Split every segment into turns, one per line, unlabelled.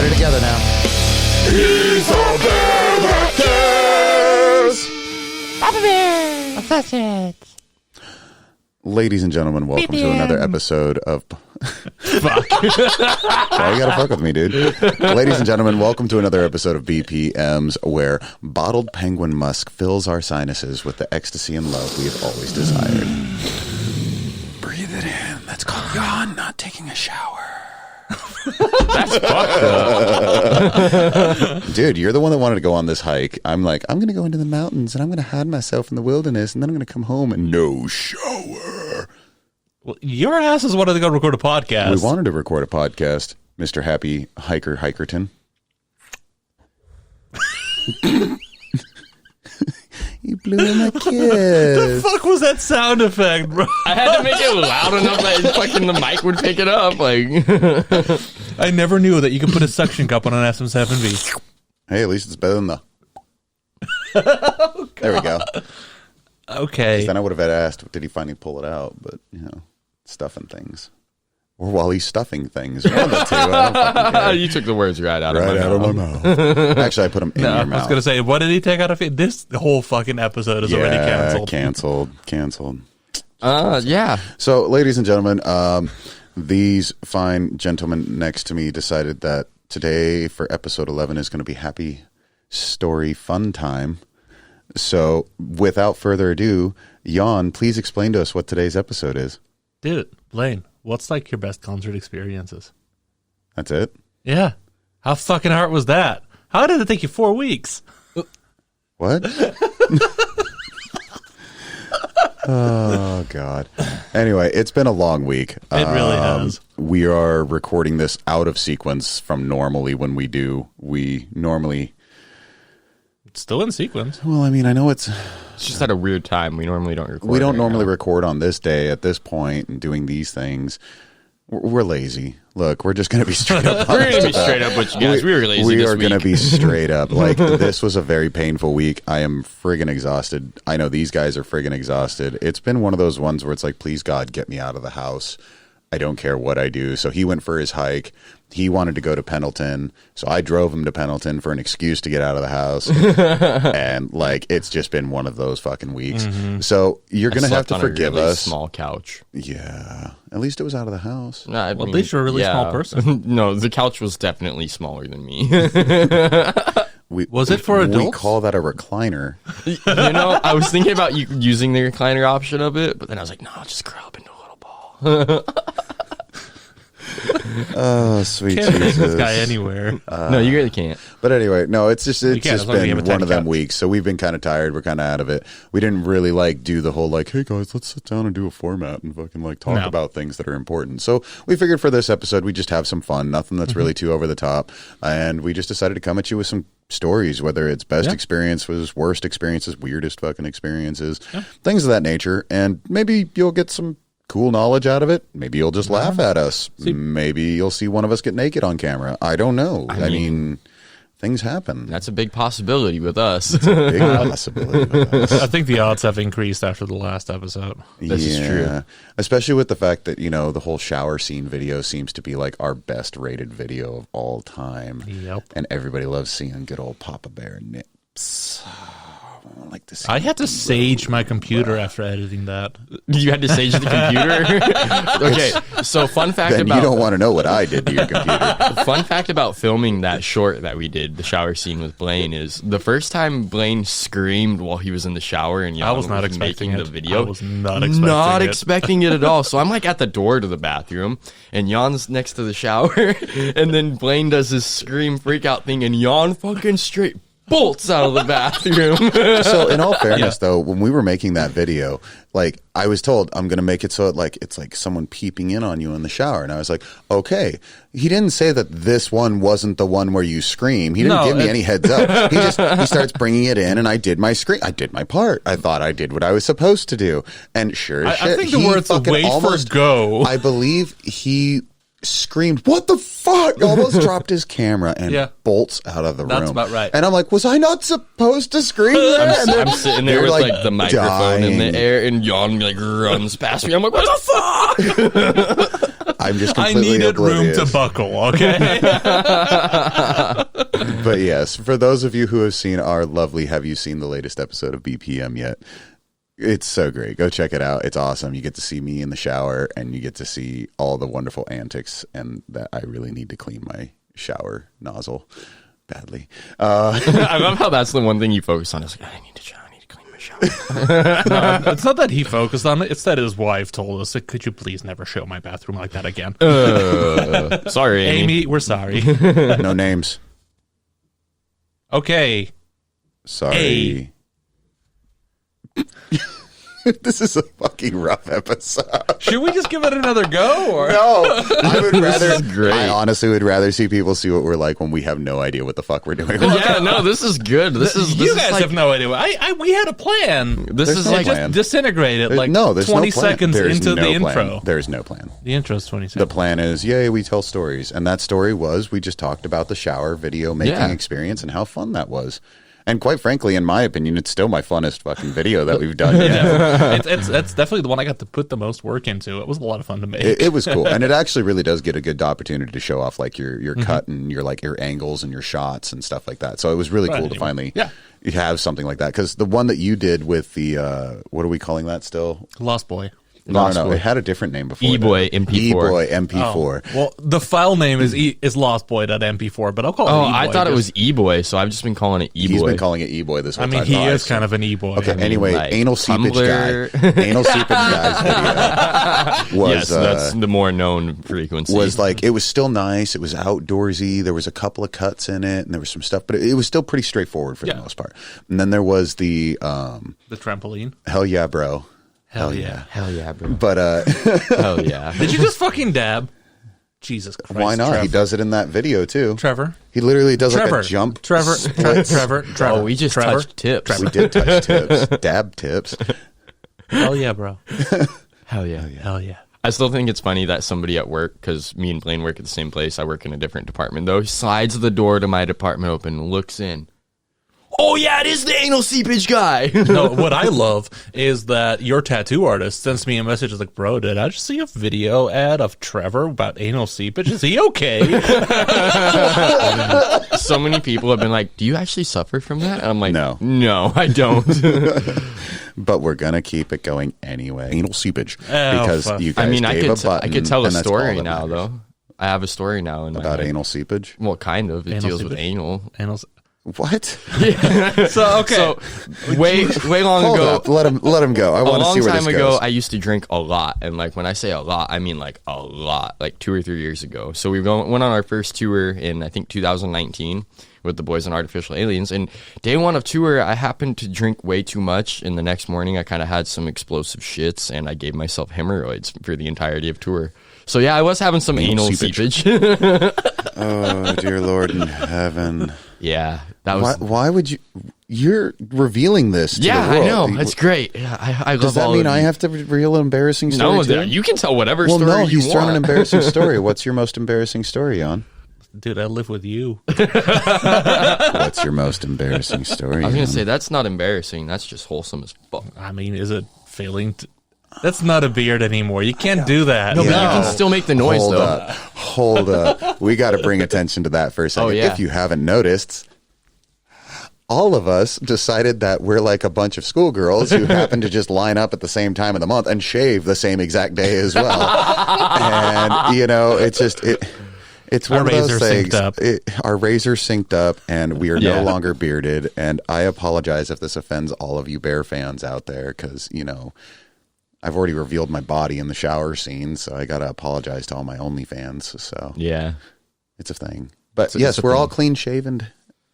We're together now.
He's a bear that cares.
Papa Bear. That's it.
Ladies and gentlemen, welcome to another episode of...
Fuck.
Why you gotta fuck with me, dude? Ladies and gentlemen, welcome to another episode of BPMs, where bottled penguin musk fills our sinuses with the ecstasy and love we have always desired. Breathe it in. That's called yawn, not taking a shower.
That's fucked up.
Dude, you're the one that wanted to go on this hike. I'm like, I'm going to go into the mountains and I'm going to hide myself in the wilderness and then I'm going to come home and no shower.
Well, your asses wanted to go record a podcast.
We wanted to record a podcast, Mr. Happy Hikerton. You blew him a kiss.
The fuck was that sound effect, bro?
I had to make it loud enough that fucking the mic would pick it up. Like,
I never knew that you could put a suction cup on an SM7B.
Hey, at least it's better than the... Oh, there we go.
Okay.
Then I would have had asked, did he finally pull it out? But, you know, stuffing things. Or while he's stuffing things. One of the two. I don't fucking care.
you took the words right out of
my
my mouth.
mouth. Actually, I put them in your mouth.
I was going to say, what did he take out of it? This whole fucking episode is already canceled.
Canceled.
Yeah.
So, ladies and gentlemen, these fine gentlemen next to me decided that today for episode 11 is going to be Happy Story Fun Time. So, without further ado, Jan, please explain to us what today's episode is.
Dude, Blaine, what's like your best concert experiences?
That's it?
Yeah. How fucking hard was that? How did it take you 4 weeks?
What? Oh, God. Anyway, it's been a long week.
It really has.
We are recording this out of sequence from normally when we do. We normally...
It's still in sequence.
Well, I mean, I know it's
just at a weird time. We normally don't record.
We don't normally record on this day at this point and doing these things. We're lazy. Look, we're just going to be straight up.
We're going to be straight up with you guys. We were lazy
We
this
are
week.
going to be straight up. Like, this was a very painful week. I am friggin' exhausted. I know these guys are friggin' exhausted. It's been one of those ones where it's like, please, God, get me out of the house. I don't care what I do. So he went for his hike. He wanted to go to Pendleton. So I drove him to Pendleton for an excuse to get out of the house. And, like, it's just been one of those fucking weeks. Mm-hmm. So you're going to have to forgive
really
us.
Small couch.
Yeah. At least it was out of the house.
No, I
Well,
mean,
at least you're a really small person.
No, the couch was definitely smaller than me.
Was it for adults?
We call that a recliner.
You know, I was thinking about using the recliner option of it, but then I was like, no, I'll just curl up into a little ball.
Oh, sweet
Can't take
Jesus.
this guy anywhere.
No, you really can't.
But anyway, no, it's just
as
been
long as you have a
one
tiny
of them
couch.
weeks. So we've been kind of tired. We're kind of out of it. We didn't really like do the whole like, hey guys, let's sit down and do a format and fucking like talk about things that are important. So we figured for this episode we just have some fun, nothing that's really too over the top, and we just decided to come at you with some stories, whether it's best experiences, worst experiences, weirdest fucking experiences, things of that nature, and maybe you'll get some cool knowledge out of it. Maybe you'll just laugh at us. Maybe you'll see one of us get naked on camera. I don't know. I mean, things happen.
That's a big possibility with us.
Big possibility with us.
I think the odds have increased after the last episode.
This is true.
Especially with the fact that, you know, the whole shower scene video seems to be like our best rated video of all time.
Yep.
And everybody loves seeing good old Papa Bear nips. I like to see
I had to sage my computer after editing that.
You had to sage the computer? Okay, so fun fact
then
about...
you don't want to know what I did to your computer.
Fun fact about filming that short that we did, the shower scene with Blaine, is the first time Blaine screamed while he was in the shower and
I was not expecting
making
it.
the video.
I was not expecting
it at all. So I'm like at the door to the bathroom and Jan's next to the shower and then Blaine does his scream freak out thing and Jan fucking straight bolts out of the bathroom.
So in all fairness though, when we were making that video, like I was told I'm going to make it so it's like someone peeping in on you in the shower. And I was like, okay. He didn't say that this one wasn't the one where you scream. He didn't give me any heads up. He starts bringing it in and I did my scream. I did my part. I thought I did what I was supposed to do. And sure as shit,
I think the words wait for go.
I believe he screamed, what the fuck? Almost dropped his camera and bolts out of the room.
That's about right.
And I'm like, was I not supposed to scream that?
I'm sitting there with like the microphone in the air and Jan like runs past me. I'm like, what the fuck?
I'm just
I
completely
needed room
oblivious.
to buckle, okay?
But yes, for those of you who have seen our lovely Have You Seen the Latest episode of BPM yet? It's so great. Go check it out. It's awesome. You get to see me in the shower and you get to see all the wonderful antics and that I really need to clean my shower nozzle badly.
I love how that's the one thing you focus on. It's like, I need to shower. I need to clean my shower.
No, it's not that he focused on it. It's that his wife told us, like, could you please never show my bathroom like that again?
Sorry, Amy.
We're sorry.
No names.
Okay.
Sorry. This is a fucking rough episode.
Should we just give it another go? Or?
No, I would rather.
is great.
I honestly would rather see people see what we're like when we have no idea what the fuck we're doing.
Yeah, no, this is good. This is
You
this
guys
is like,
have no idea. We had a plan.
This
There's
is
no
like
plan.
Just disintegrated like
there's
20
no plan.
seconds
There's
into
no
the
plan.
intro.
There's no plan.
The intro's 20
The
seconds.
plan is, yay, we tell stories. And that story was, we just talked about the shower video making
Yeah.
experience and how fun that was. And quite frankly, in my opinion, it's still my funnest fucking video that we've done yet.
That's definitely the one I got to put the most work into. It was a lot of fun to make.
It was cool. And it actually really does get a good opportunity to show off like your cut and your like your angles and your shots and stuff like that. So it was really cool to finally have something like that. Because the one that you did with the, what are we calling that still?
Lost Boy.
No. It had a different name before.
E-Boy
that.
MP4.
E-Boy MP4.
Well, the file name is lostboy.mp4, but I'll call it
Oh,
E-Boy.
I thought it was E-Boy, so I've just been calling it E-Boy.
He's been calling it E-Boy this whole
I mean,
time.
he
Oh,
is
see.
kind of an E-Boy.
Okay,
I mean,
anyway,
like
anal seepage
Tumblr.
guy. Anal seepage guy's video was,
Yes, that's the more known frequency.
was like, it was still nice. It was outdoorsy. There was a couple of cuts in it and there was some stuff, but it was still pretty straightforward for the most part. And then there was the
trampoline.
Hell yeah, bro.
Hell yeah.
Hell yeah, bro.
But
Hell yeah.
Did you just fucking dab? Jesus Christ.
why not?
Trev.
He does it in that video too.
Trevor.
He literally does
Trevor.
like a jump.
Trevor. Trevor.
Oh, we just
Trevor.
touched tips.
We did touch tips, dab tips.
Hell yeah, bro.
Hell yeah.
Hell yeah.
I still think it's funny that somebody at work, because me and Blaine work at the same place, I work in a different department, though, slides the door to my department open, looks in. Oh, yeah, it is the anal seepage guy.
No, what I love is that your tattoo artist sends me a message like, bro, did I just see a video ad of Trevor about anal seepage? Is he okay?
So many people have been like, do you actually suffer from that? And I'm like,
No,
I don't.
but we're gonna keep it going anyway. Anal seepage
Oh,
because
fuck.
you guys
I mean, I
gave a
could
button,
tell a
and that's all
story
that
now,
matters.
though. I have a story now in my
About
head.
anal seepage.
Well, kind of. It
Anal
deals with
seepage?
anal.
Anal.
What?
So, okay.
So, way long
Hold
ago.
up. Let him go. I
A
want to
long
see where
time
this
ago,
goes.
I used to drink a lot, and like when I say a lot, I mean like a lot, like 2 or 3 years ago. So we went on our first tour in I think 2019 with the Boys on Artificial Aliens, and day one of tour, I happened to drink way too much, and the next morning I kind of had some explosive shits, and I gave myself hemorrhoids for the entirety of tour. So yeah, I was having some anal seepage.
Oh dear Lord in heaven!
Yeah, that was.
Why would you? You're revealing this. To
Yeah,
the world.
I know. It's great. Yeah, I love
Does that
all
mean
of
I
you.
have to reveal an embarrassing story?
No,
too?
you can tell whatever
Well,
story
no,
you
he's telling an
want.
embarrassing story. What's your most embarrassing story, Jan?
Dude, I live with you.
What's your most embarrassing story?
I was gonna
Jan?
say that's not embarrassing. That's just wholesome as fuck.
I mean, is it failing to... That's not a beard anymore. You can't do that.
No, but you
Yeah.
can still make the noise
Hold
though.
up. Hold up. We got to bring attention to that for a second.
Oh, yeah.
If you haven't noticed, all of us decided that we're like a bunch of schoolgirls who happen to just line up at the same time of the month and shave the same exact day as well. And, you know, it's just... It's one
Our
of those
razor
things.
synced up.
Our razor synced up, and we are
Yeah.
no longer bearded. And I apologize if this offends all of you Bear fans out there, because, you know, I've already revealed my body in the shower scene, so I got to apologize to all my OnlyFans. So
Yeah,
it's a thing. But
It's
yes,
a
we're all
thing.
clean shaven,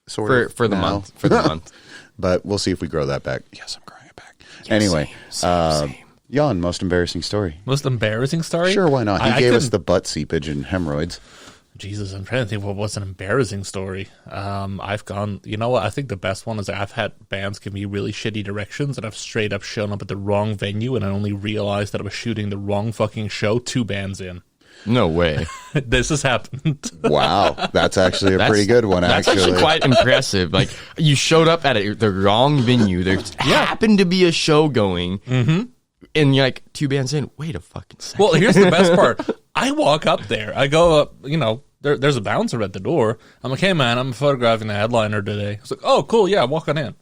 sort of
for the
now.
month. For the month.
But we'll see if we grow that back. Yes, I'm growing it back. Anyway,
same.
Jan, most embarrassing story.
Most embarrassing story?
Sure, why not? He
I
gave us
couldn't-
the butt seepage and hemorrhoids.
Jesus, I'm trying to think what was an embarrassing story. I've gone, you know what? I think the best one is I've had bands give me really shitty directions and I've straight up shown up at the wrong venue and I only realized that I was shooting the wrong fucking show 2 bands in.
No way.
This has happened.
Wow, that's actually a pretty good one.
That's
Actually,
actually quite impressive. Like you showed up at the wrong venue. There happened to be a show going, and you're like 2 bands in. Wait a fucking second.
Well, here's the best part. I walk up there. I go up, there's a bouncer at the door. I'm like, hey, man, I'm photographing the headliner today. It's like, oh, cool, yeah, walk on in.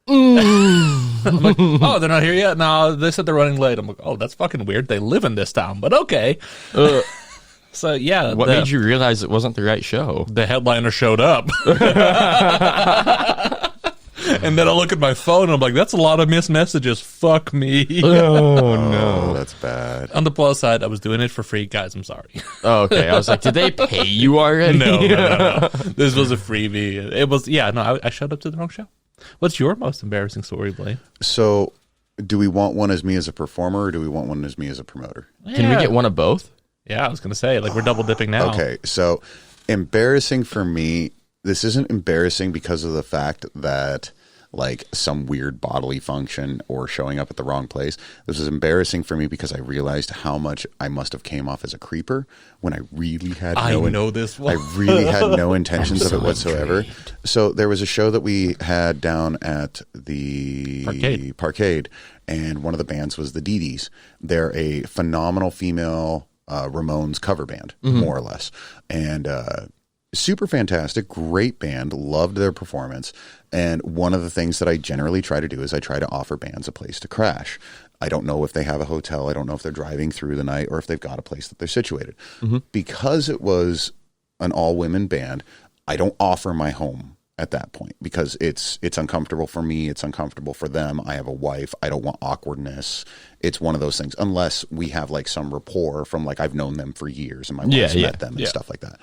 I'm like, oh, they're not here yet? No, they said they're running late. I'm like, oh, that's fucking weird. They live in this town, but okay. So, yeah.
What made you realize it wasn't the right show?
The headliner showed up. And then I look at my phone and I'm like, that's a lot of missed messages. Fuck me.
Oh, no.
That's bad.
On the plus side, I was doing it for free. Guys, I'm sorry.
Oh, okay. I was like, did they pay you already?
No. This was a freebie. It was, I showed up to the wrong show. What's your most embarrassing story, Blaine?
So, do we want one as me as a performer, or do we want one as me as a promoter?
Can we get one of both?
Yeah, I was going to say, we're double dipping now.
Okay, so embarrassing for me, this isn't embarrassing because of the fact that some weird bodily function or showing up at the wrong place. This is embarrassing for me because I realized how much I must have came off as a creeper when I really had
I know this one.
I really had no intentions of it whatsoever. Intrigued. So there was a show that we had down at the Parkade, and one of the bands was the Dee Dees. They're a phenomenal female Ramones cover band, more or less. And super fantastic, great band, loved their performance. And one of the things that I generally try to do is I try to offer bands a place to crash. I don't know if they have a hotel. I don't know if they're driving through the night or if they've got a place that they're situated. Because it was an all-women band, I don't offer my home at that point because it's uncomfortable for me. It's uncomfortable for them. I have a wife. I don't want awkwardness. It's one of those things, unless we have some rapport from I've known them for years and my wife's met them and stuff like that.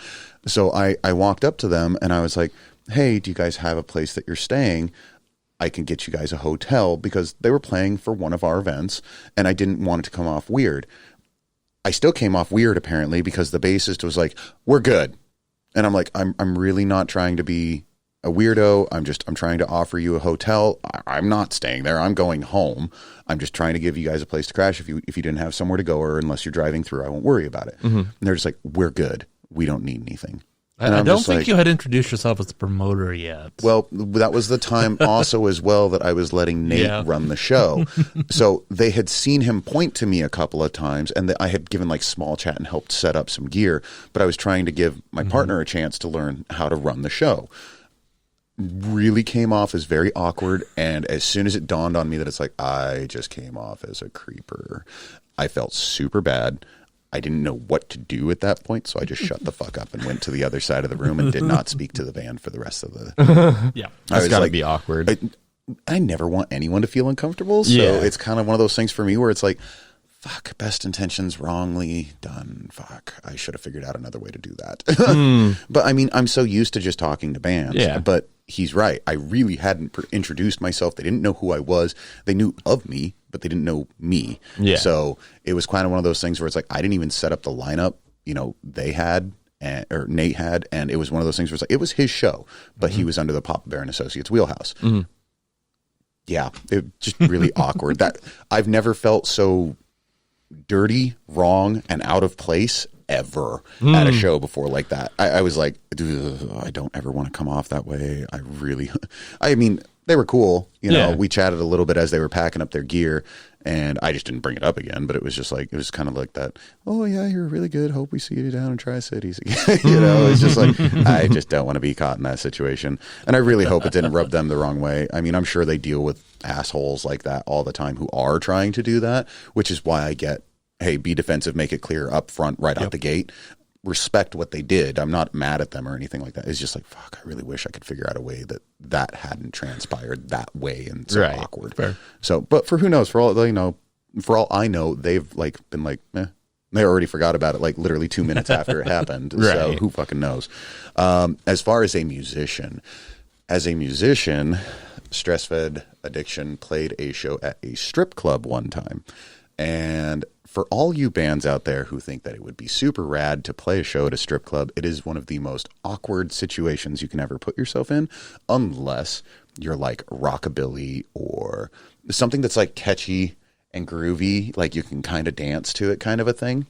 So I walked up to them and I was like, hey, do you guys have a place that you're staying? I can get you guys a hotel, because they were playing for one of our events and I didn't want it to come off weird. I still came off weird apparently because the bassist was like, we're good. And I'm like, I'm really not trying to be a weirdo. I'm trying to offer you a hotel. I'm not staying there. I'm going home. I'm just trying to give you guys a place to crash. If you didn't have somewhere to go, or unless you're driving through, I won't worry about it. And they're just like, we're good. We don't need anything. And
I don't think you had introduced yourself as the promoter yet.
Well, that was the time also as well that I was letting Nate run the show. So they had seen him point to me a couple of times, and I had given small chat and helped set up some gear, but I was trying to give my partner a chance to learn how to run the show. Really came off as very awkward, and as soon as it dawned on me that it's I just came off as a creeper, I felt super bad. I didn't know what to do at that point, so I just shut the fuck up and went to the other side of the room and did not speak to the band for the rest of the...
Yeah, it's got to be awkward.
I never want anyone to feel uncomfortable, so it's kind of one of those things for me where it's fuck, best intentions wrongly done. Fuck, I should have figured out another way to do that. But I mean, I'm so used to just talking to bands.
Yeah.
But he's right. I really hadn't introduced myself. They didn't know who I was. They knew of me, but they didn't know me.
Yeah.
So it was kind of one of those things where it's I didn't even set up the lineup. They had, or Nate had, and it was one of those things where it was his show, but he was under the Papa Bear and Associates wheelhouse. Yeah, it just really awkward. That I've never felt so dirty, wrong, and out of place ever at a show before like that. I was like, I don't ever want to come off that way. I mean, they were cool. We chatted a little bit as they were packing up their gear, and I just didn't bring it up again, but it was just it was kind of like that, oh yeah, you're really good. Hope we see you down in Tri-Cities again. It's just I just don't want to be caught in that situation. And I really hope it didn't rub them the wrong way. I mean, I'm sure they deal with assholes like that all the time who are trying to do that, which is why I get, hey, be defensive, make it clear up front, right out the gate. Respect what they did. I'm not mad at them or anything like that. It's just fuck, I really wish I could figure out a way that hadn't transpired that way and so awkward.
Fair.
So, but for who knows, for all I know, they've been eh. They already forgot about it literally 2 minutes after it happened. So who fucking knows? As far as a musician, Stress Fed Addiction played a show at a strip club one time. And for all you bands out there who think that it would be super rad to play a show at a strip club, it is one of the most awkward situations you can ever put yourself in, unless you're rockabilly or something that's catchy and groovy, you can kind of dance to it kind of a thing.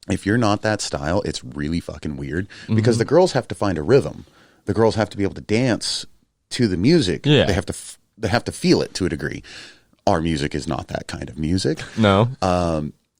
If you're not that style, it's really fucking weird because the girls have to find a rhythm. The girls have to be able to dance to the music.
Yeah.
They have to feel it to a degree. Our music is not that kind of music.
No.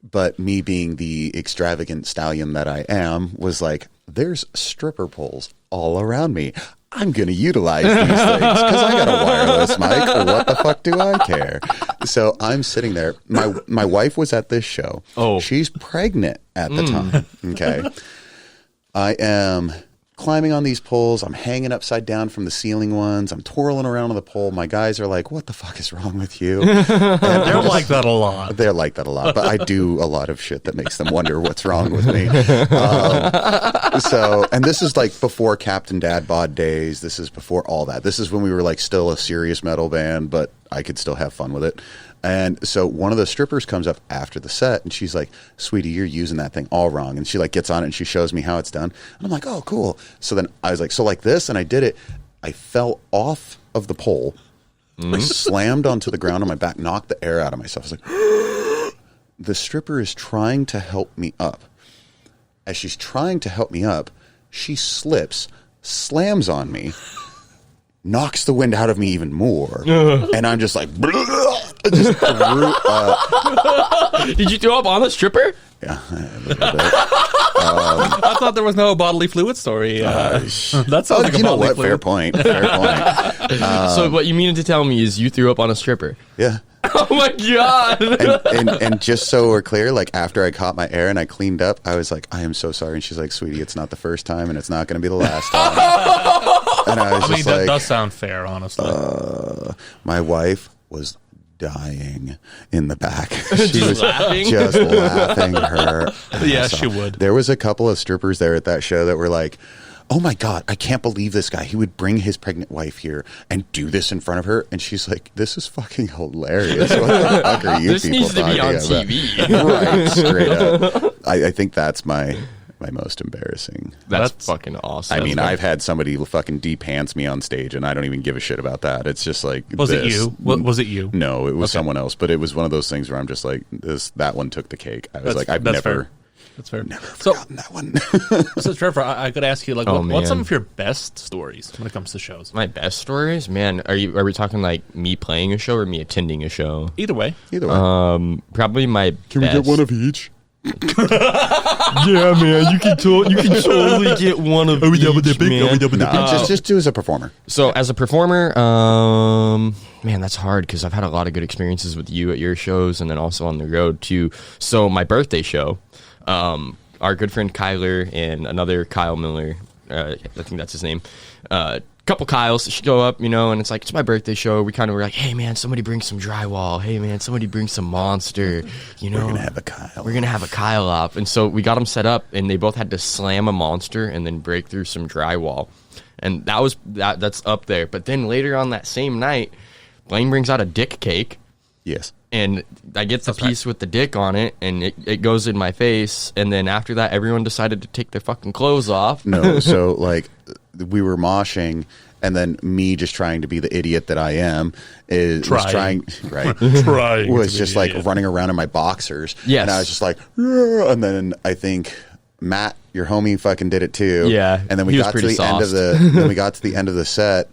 But me being the extravagant stallion that I am was like, there's stripper poles all around me. I'm going to utilize these things because I got a wireless mic. What the fuck do I care? So I'm sitting there. My wife was at this show.
Oh.
She's pregnant at the time. Okay. I am climbing on these poles. I'm hanging upside down from the ceiling ones. I'm twirling around on the pole. My guys are like, what the fuck is wrong with you? And
They're like that a lot.
They're like that a lot. But I do a lot of shit that makes them wonder what's wrong with me. And this is like before Captain Dad Bod days. This is before all that. This is when we were like still a serious metal band, but I could still have fun with it. And so one of the strippers comes up after the set and she's like, sweetie, you're using that thing all wrong. And she like gets on it and she shows me how it's done. And I'm like, oh, cool. So then I was like, so like this. And I did it. I fell off of the pole. I slammed onto the ground on my back, knocked the air out of myself. I was like, the stripper is trying to help me up. As she's trying to help me up, she slips, slams on me, knocks the wind out of me even more. And I'm just like, just threw up.
Did you throw up on the stripper?
Yeah, a little bit.
I thought there was no bodily fluid story. That sounds like a
you know
bodily
what?
fluid.
Fair point. Fair point.
So what you mean to tell me is you threw up on a stripper?
Yeah.
Oh my god!
And just so we're clear, like after I caught my air and I cleaned up, I was like, I am so sorry. And she's like, sweetie, it's not the first time and it's not going to be the last time. And I was just
that
like,
does sound fair, honestly.
my wife was dying in the back. She was
laughing?
just laughing her
Yeah,
ass
she
off.
would.
There was a couple of strippers there at that show that were like, oh my God, I can't believe this guy. He would bring his pregnant wife here and do this in front of her. And she's like, this is fucking hilarious. What the fuck are you
This
people
needs to be on
talking
TV.
about? Right, straight up. I think that's my most embarrassing.
That's fucking awesome.
I mean, I've had somebody fucking de-pants me on stage, and I don't even give a shit about that. It's just like,
Was it you? Was it you?
No, it was someone else. But it was one of those things where I'm just like, that one took the cake. I was like, I've
that's
never
fair. That's fair.
forgotten that one.
So Trevor, I could ask you, like,
Oh,
what's some
man.
of your best stories when it comes to shows?
My best stories, man. Are we talking like me playing a show or me attending a show?
Either way.
Either way.
Probably my.
Can we get one of each?
Yeah, man. You can totally get one of each, man.
Just do as a performer.
So as a performer, man, that's hard because I've had a lot of good experiences with you at your shows and then also on the road too. So my birthday show, our good friend Kyler and another Kyle Miller, I think that's his name, couple Kyles show up, you know, and it's like, it's my birthday show. We kind of were like, hey man, somebody bring some drywall. Hey man, somebody bring some Monster. You know,
We're gonna have a Kyle.
We're gonna have a Kyle up. And so we got them set up, and they both had to slam a Monster and then break through some drywall. And that's up there. But then later on that same night, Blaine brings out a dick cake.
Yes.
And I get the piece with the dick on it, and it goes in my face. And then after that, everyone decided to take their fucking clothes off.
No, so like we were moshing, and then me just trying to be the idiot that I am was
Trying
just like running around in my boxers.
Yes.
And I was just like, "Yeah," and then I think Matt, your homie, fucking did it too.
Yeah,
And then we
he was
got to
pretty
the end of
sauced.
the end of the set.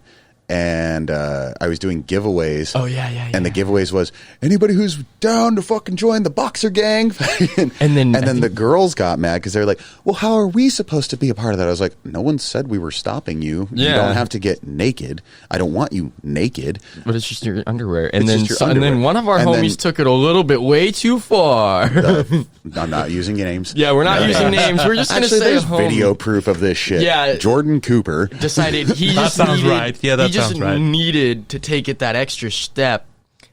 And I was doing giveaways.
Oh, yeah.
And the giveaways was anybody who's down to fucking join the boxer gang. and then the girls got mad because they were like, well, how are we supposed to be a part of that? I was like, no one said we were stopping you. You
Yeah.
don't have to get naked. I don't want you naked.
But it's just your underwear. And
It's
then
just your underwear.
and then one of our
And
homies
then-
took it a little bit way too far.
I'm not using names.
Yeah, we're not using names. We're just going to
Actually,
say
there's
homie
video proof of this shit.
Yeah.
Jordan Cooper.
decided he
That
just
sounds
needed,
right. Yeah, that
he just
sounds right.
needed to take it that extra step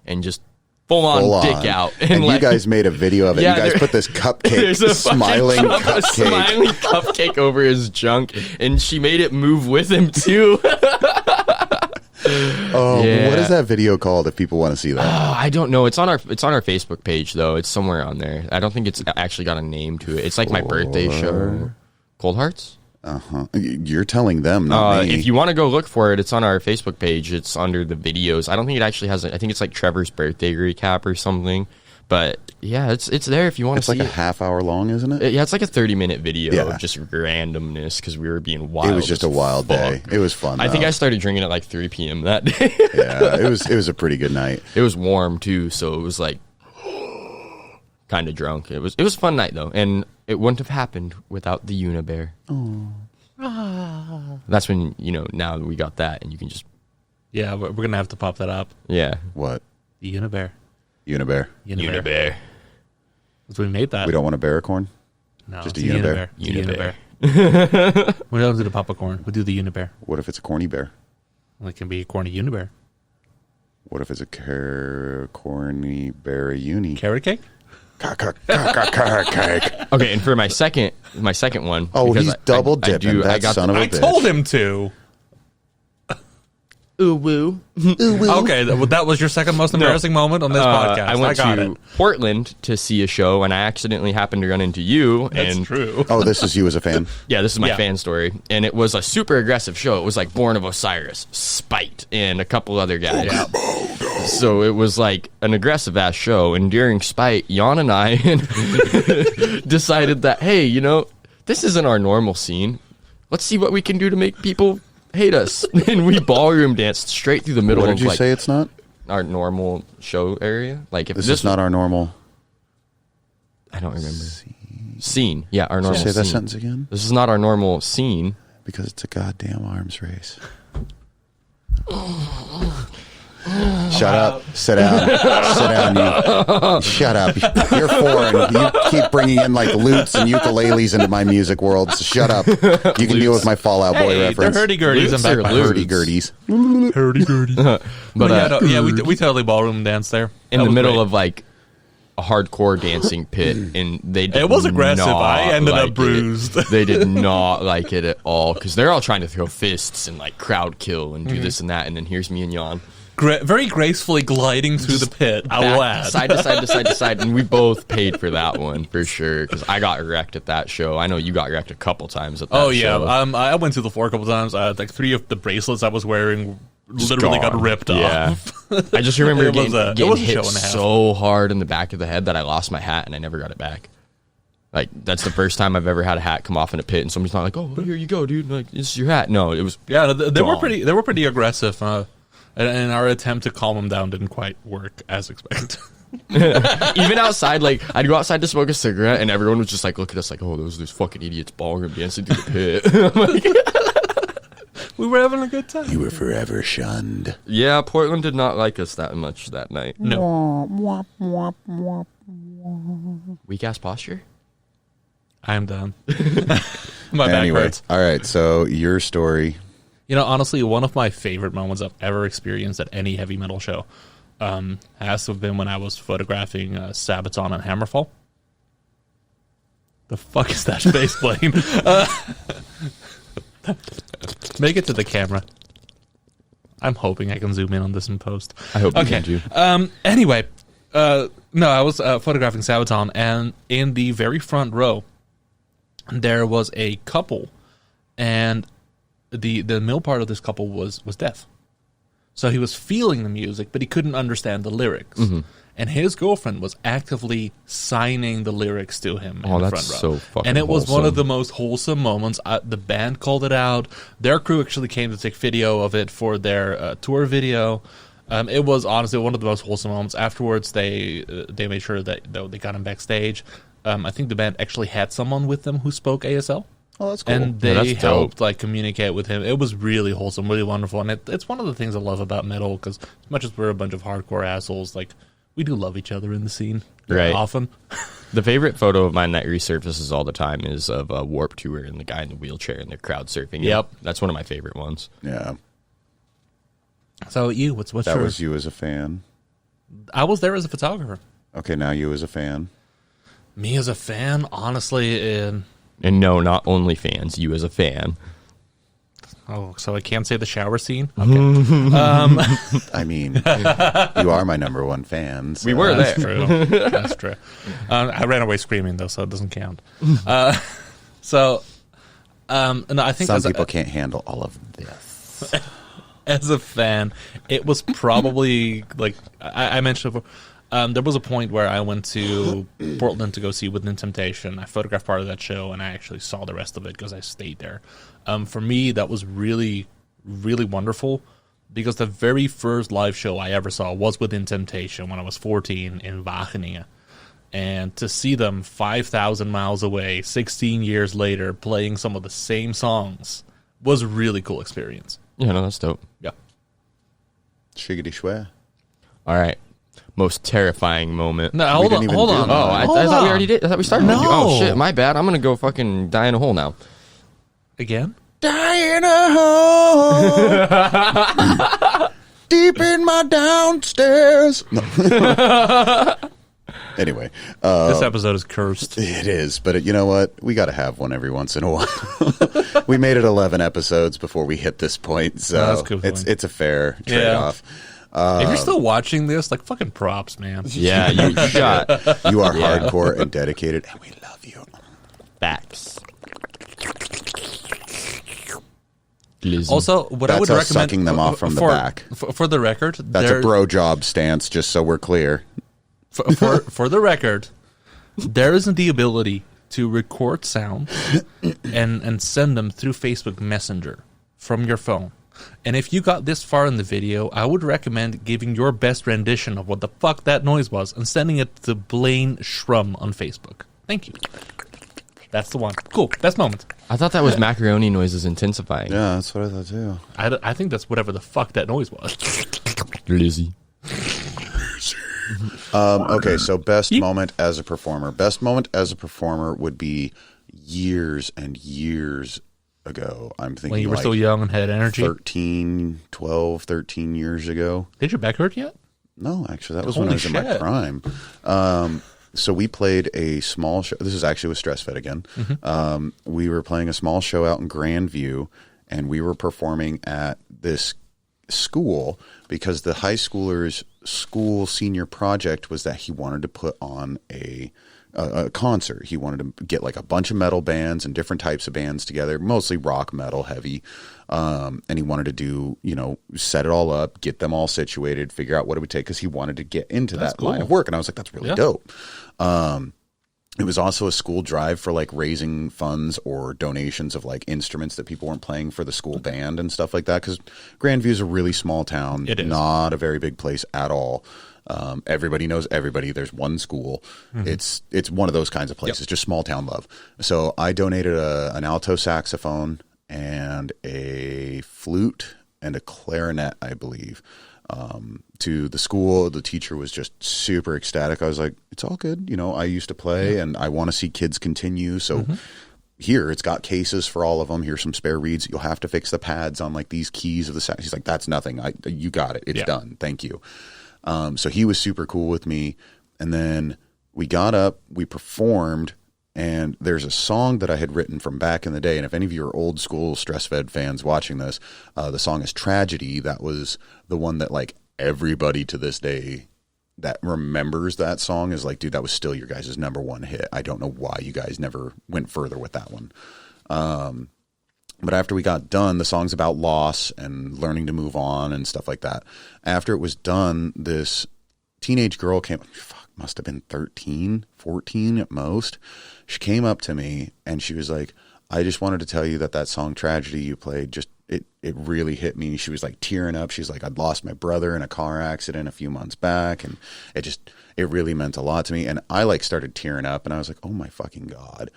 and just full
Full
dick
on.
out.
And
like,
you guys made a video of it.
Yeah,
you guys
there-
put this cupcake,
there's a fucking
smiling
a
cupcake.
smiling cupcake over his junk, and she made it move with him too.
Oh,
Yeah.
what is that video called if people want to see that?
Oh, I don't know. It's on our Facebook page though. It's somewhere on there. I don't think it's actually got a name to it. It's like my birthday show. Cold Hearts?
Uh-huh. You're telling them, not me.
If you want to go look for it, it's on our Facebook page. It's under the videos. I don't think it actually has. I think it's like Trevor's birthday recap or something. But yeah, it's there if you want to
It's
see
like a
it.
half hour long, isn't it?
Yeah, it's like a 30-minute video
Yeah.
of just randomness because we were being wild.
It was just
as
a wild
fuck.
day. It was fun.
I think
though.
I started drinking at like 3 p.m. that day.
Yeah, it was a pretty good night.
It was warm too, so it was like kind of drunk. It was a fun night though, and it wouldn't have happened without the Unibear. Oh. That's when now we got that, and you can just
we're gonna have to pop that up.
yeah.
What?
The Unibear.
Unibear.
Unibear.
So we made that.
We don't want a baracorn?
No,
just
it's
a Unibear.
Unibear.
We don't do the popcorn. We do the Unibear.
What if it's a corny bear?
Well, it can be a corny Unibear.
What if it's a corny bear uni?
Carrot cake?
Cake.
Okay, and for my second one.
Oh,
because
he's double dipping. That son of a
I
bitch.
told him to.
Ooh woo.
Okay, that was your second most embarrassing moment on this podcast.
I went
got
to
it.
Portland to see a show, and I accidentally happened to run into you.
That's
and
true.
Oh, this is you as a fan?
Yeah, this is my
Yeah.
fan story. And it was a super aggressive show. It was like Born of Osiris, Spite, and a couple other guys. So it was like an aggressive ass show. And during Spite, Jan and I decided that, hey, this isn't our normal scene. Let's see what we can do to make people hate us. And we ballroom danced straight through the middle
What
of
did you say it's not?
our normal show area. Like if
This is not our normal
I don't remember. Scene. Yeah, our normal
Say that
scene.
sentence again?
This is not our normal scene.
Because it's a goddamn arms race. Shut up. Sit down. Sit down. You. Shut up. You're foreign. You keep bringing in like lutes and ukuleles into my music world. So shut up. You can deal with my Fallout Boy
Hey,
reference.
they're hurdy-gurdies.
Lutes
I'm
or
back by
lutes?
Hurdy-gurdies.
hurdy-gurdies.
But
we totally ballroom danced there.
in
That
the
was
middle
great.
of like a hardcore dancing pit, and they did
It was aggressive.
not
I ended up
like
bruised.
it. They did not like it at all because they're all trying to throw fists and like crowd kill and do this and that, and then here's me and Jan
very gracefully gliding through the pit.
back, side to side to side to side, and we both paid for that one for sure because I got wrecked at that show. I know you got wrecked a couple times at that
Oh yeah,
show.
I went to the floor a couple times. Like 3 of the bracelets I was wearing literally got
Gone.
ripped
Yeah.
off.
I just remember
It was a
getting
show
hit
and a half.
so hard in the back of the head that I lost my hat and I never got it back. Like that's the first time I've ever had a hat come off in a pit and somebody's not like, "Oh, here you go, dude. Like this is your hat." No, it was
Yeah, they were
gone.
They were pretty aggressive. And our attempt to calm them down didn't quite work as expected.
Even outside. Like I'd go outside to smoke a cigarette and everyone was just like, look at us like, "Oh, those fucking idiots ballroom dancing through the pit."
We were having a good time.
You were forever shunned.
Yeah, Portland did not like us that much that night.
No,
Weak ass posture.
I'm done. My back
Anyway,
hurts.
all right. So your story.
Honestly, one of my favorite moments I've ever experienced at any heavy metal show has to have been when I was photographing Sabaton and Hammerfall. The fuck is that bass playing? Make it to the camera. I'm hoping I can zoom in on this in post.
I hope you can too.
Anyway, no, I was photographing Sabaton, and in the very front row, there was a couple, and the male part of this couple was deaf. So he was feeling the music, but he couldn't understand the lyrics.
Mm-hmm.
And his girlfriend was actively signing the lyrics to him in
Oh,
the
that's
front row.
so fucking
And it was one
wholesome.
of the most wholesome moments. The band called it out. Their crew actually came to take video of it for their tour video. It was honestly one of the most wholesome moments. Afterwards, they made sure that they got him backstage. I think the band actually had someone with them who spoke ASL.
Oh, that's cool.
And
Yeah,
they
that's dope.
helped communicate with him. It was really wholesome, really wonderful, and it's one of the things I love about metal. Because as much as we're a bunch of hardcore assholes, we do love each other in the scene,
Right.
Often.
The favorite photo of mine that resurfaces all the time is of a Warp Tour and the guy in the wheelchair and they're crowd surfing.
Yep.
That's one of my favorite ones.
Yeah.
So you, what's
That
your?
was you as a fan.
I was there as a photographer.
Okay, now you as a fan.
Me as a fan, honestly,
And no, not only fans, you as a fan.
so I can't say the shower scene. Okay,
I mean, you are my number one fan. So
We were there.
that's true. That's true. I ran away screaming though, so it doesn't count. No, I think
Some people can't handle all of this.
as a fan, it was probably I mentioned before. There was a point where I went to Portland to go see Within Temptation. I photographed part of that show, and I actually saw the rest of it because I stayed there. For me, that was really, really wonderful because the very first live show I ever saw was Within Temptation when I was 14 in Wageningen. And to see them 5,000 miles away, 16 years later, playing some of the same songs was a really cool experience.
Yeah, no, that's dope.
Yeah.
Shiggity shwah.
All right. Most terrifying moment.
No, hold on.
Oh, I thought we already did. I thought we started.
No.
Oh, shit. My bad. I'm going to go fucking die in a hole now.
Again?
Die in a hole. Deep in my downstairs. No. Anyway.
This episode is cursed.
It is, but you know what? We got to have one every once in a while. We made it 11 episodes before we hit this point, so
that's cool.
It's a fair trade-off.
If you're still watching this, like, fucking props, man.
Yeah, you shot.
You are hardcore and dedicated, and we love you.
Facts.
Also, what I would
That's us
recommend
sucking them off from the back.
For the record,
That's a bro job stance, just so we're clear.
For the record, there isn't the ability to record sound and send them through Facebook Messenger from your phone. And if you got this far in the video, I would recommend giving your best rendition of what the fuck that noise was and sending it to Blaine Shrum on Facebook. Thank you. That's the one. Cool. Best moment.
I thought that was macaroni noises intensifying.
Yeah, that's what I thought too.
I think that's whatever the fuck that noise was.
Lizzie.
Okay, so best moment as a performer. Best moment as a performer would be years and years ago. I'm thinking
When you were still young and had energy?
13 years ago.
Did your back hurt yet?
No, actually, that was when I was in my
shit.
prime. So we played a small show. This is actually with StressFed again.
Mm-hmm.
We were playing a small show out in Grandview, and we were performing at this school because the high schooler's school senior project was that he wanted to put on a concert. He wanted to get like a bunch of metal bands and different types of bands together, mostly rock, metal, heavy. And he wanted to do, set it all up, get them all situated, figure out what it would take because he wanted to get into that line of work. And I was like, that's really dope. It was also a school drive for like raising funds or donations of like instruments that people weren't playing for the school band and stuff like that. Because Grandview is a really small town,
it is
not a very big place at all. Everybody knows everybody. There's one school. Mm-hmm. It's one of those kinds of places, just small town love. So I donated an alto saxophone and a flute and a clarinet, I believe, to the school. The teacher was just super ecstatic. I was like, it's all good. I used to play and I want to see kids continue. So here, it's got cases for all of them. Here's some spare reeds. You'll have to fix the pads on like these keys of the sax. He's like, that's nothing. You got it. It's done. Thank you. So he was super cool with me. And then we got up, we performed, and there's a song that I had written from back in the day. And if any of you are old school StressFed fans watching this, the song is Tragedy. That was the one that like everybody to this day that remembers that song is like, dude, that was still your guys' number one hit. I don't know why you guys never went further with that one. But after we got done, the song's about loss and learning to move on and stuff like that. After it was done, this teenage girl came, must have been 13, 14 at most. She came up to me and she was like, I just wanted to tell you that song Tragedy you played, just it really hit me. She was like tearing up. She's like, I'd lost my brother in a car accident a few months back. And it really meant a lot to me. And I like started tearing up and I was like, oh my fucking God,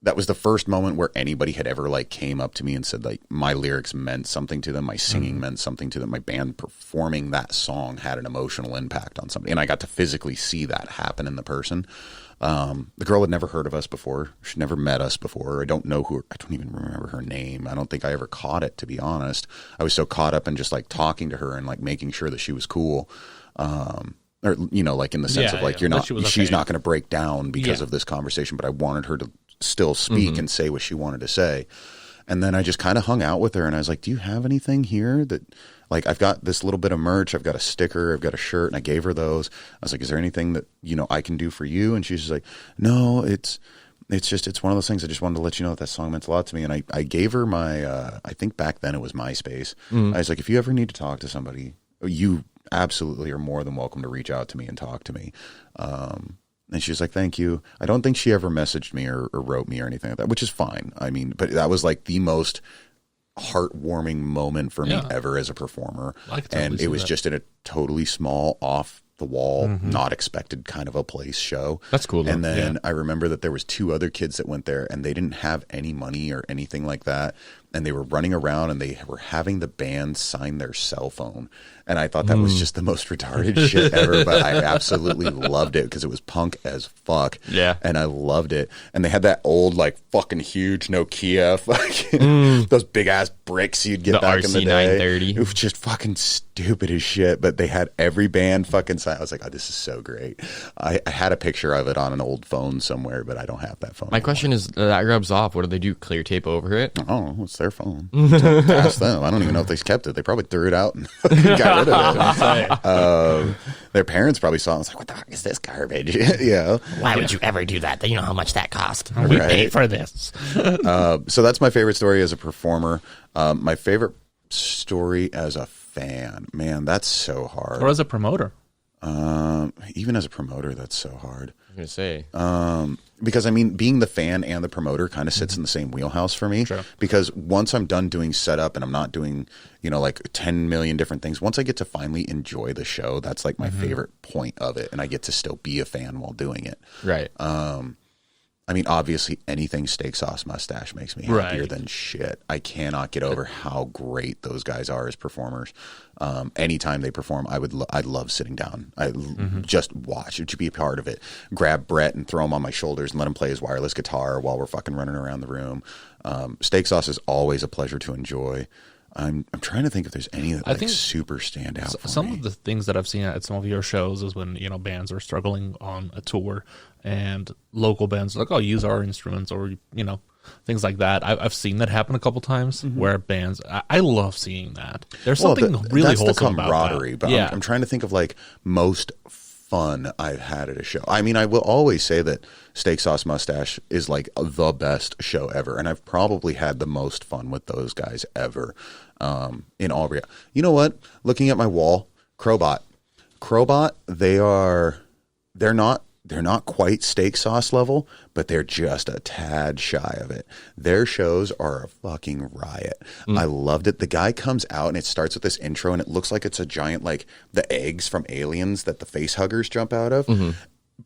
that was the first moment where anybody had ever like came up to me and said like my lyrics meant something to them. My singing meant something to them. My band performing that song had an emotional impact on somebody. And I got to physically see that happen in the person. The girl had never heard of us before. She'd never met us before. I don't even remember her name. I don't think I ever caught it, to be honest. I was so caught up in just like talking to her and like making sure that she was cool. Or, like in the sense of like, she's not going to break down because of this conversation, but I wanted her to still speak and say what she wanted to say. And then I just kind of hung out with her and I was like, do you have anything here that like, I've got this little bit of merch. I've got a sticker, I've got a shirt, and I gave her those. I was like, is there anything that, I can do for you? And she's just like, no, it's one of those things. I just wanted to let you know that song meant a lot to me. And I gave her my, I think back then it was MySpace. I was like, if you ever need to talk to somebody, you absolutely are more than welcome to reach out to me and talk to me. And she was like, thank you. I don't think she ever messaged me or wrote me or anything like that, which is fine. I mean, but that was like the most heartwarming moment for me ever as a performer. And it was just in a totally small off the wall, not expected kind of a place show.
That's cool, though.
And then I remember that there was 2 other kids that went there, and they didn't have any money or anything like that. And they were running around, and they were having the band sign their cell phone. And I thought that was just the most retarded shit ever, but I absolutely loved it because it was punk as fuck.
Yeah.
And I loved it. And they had that old, like, fucking huge Nokia, fucking, those big ass bricks you'd get
The
back in the day.
RC930.
It was just fucking stupid as shit, but they had every band fucking sign. I was like, oh, this is so great. I had a picture of it on an old phone somewhere, but I don't have that phone
My
anymore.
question is, that rubs off. What do they do? Clear tape over it?
Oh, it's their phone. Ask them. I don't even know if they kept it. They probably threw it out and got rid of it. Their parents probably saw it and was like, what the fuck is this garbage? Yeah.
Why would you ever do that? You know how much that cost.
We paid for this.
So that's my favorite story as a performer. My favorite story as a fan. Man, that's so hard.
Or as a promoter.
Even as a promoter, that's so hard.
I was going to say.
Because I mean, being the fan and the promoter kind of sits in the same wheelhouse for me.
Sure.
Because once I'm done doing setup and I'm not doing, like 10 million different things, once I get to finally enjoy the show, that's like my favorite point of it. And I get to still be a fan while doing it.
Right.
I mean, obviously, anything steak sauce mustache makes me happier
Right.
than shit. I cannot get over how great those guys are as performers. Anytime they perform, I'd love sitting down. I just watch to be a part of it. Grab Brett and throw him on my shoulders and let him play his wireless guitar while we're fucking running around the room. Steak sauce is always a pleasure to enjoy. I'm trying to think if there's any that like super stand out for
Some
me.
of the things that I've seen at some of your shows is when bands are struggling on a tour, and local bands are like, "Oh, use our instruments," or things like that. I've seen that happen a couple times where bands. I love seeing that. There's something really
that's the
wholesome about
camaraderie.
that.
But
Yeah.
I'm trying to think of like most fun I've had at a show. I mean, I will always say that Steak Sauce Mustache is like the best show ever, and I've probably had the most fun with those guys ever. In all reality, you know what? Looking at my wall, Crowbot, they're not quite Steak Sauce level, but they're just a tad shy of it. Their shows are a fucking riot. I loved it. The guy comes out and it starts with this intro and it looks like it's a giant, like the eggs from Aliens that the face huggers jump out of.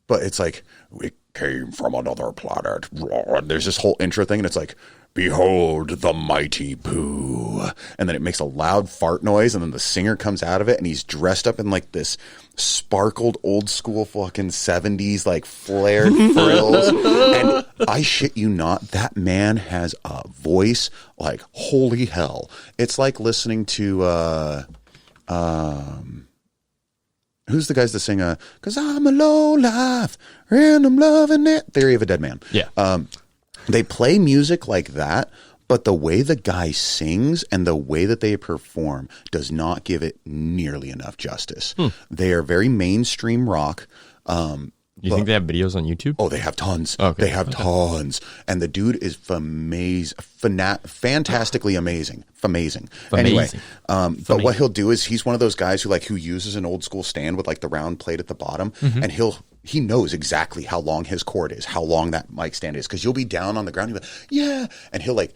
But it's like, we came from another planet. And there's this whole intro thing and it's like, behold the mighty poo. And then it makes a loud fart noise and then the singer comes out of it and he's dressed up in like this sparkled old school fucking 70s like flared frills. And I shit you not, that man has a voice like holy hell. It's like listening to who's the guys that sing 'cause I'm a low life and I'm loving it. Theory of a Dead Man.
Yeah.
They play music like that, but the way the guy sings and the way that they perform does not give it nearly enough justice. They are very mainstream rock.
You think they have videos on YouTube?
Oh, they have tons.
Okay.
They have tons. And the dude is fantastically amazing. Anyway, but what he'll do is he's one of those guys who uses an old school stand with like the round plate at the bottom, and he knows exactly how long his cord is, how long that mic stand is, because you'll be down on the ground, you'll be like, yeah, and he'll like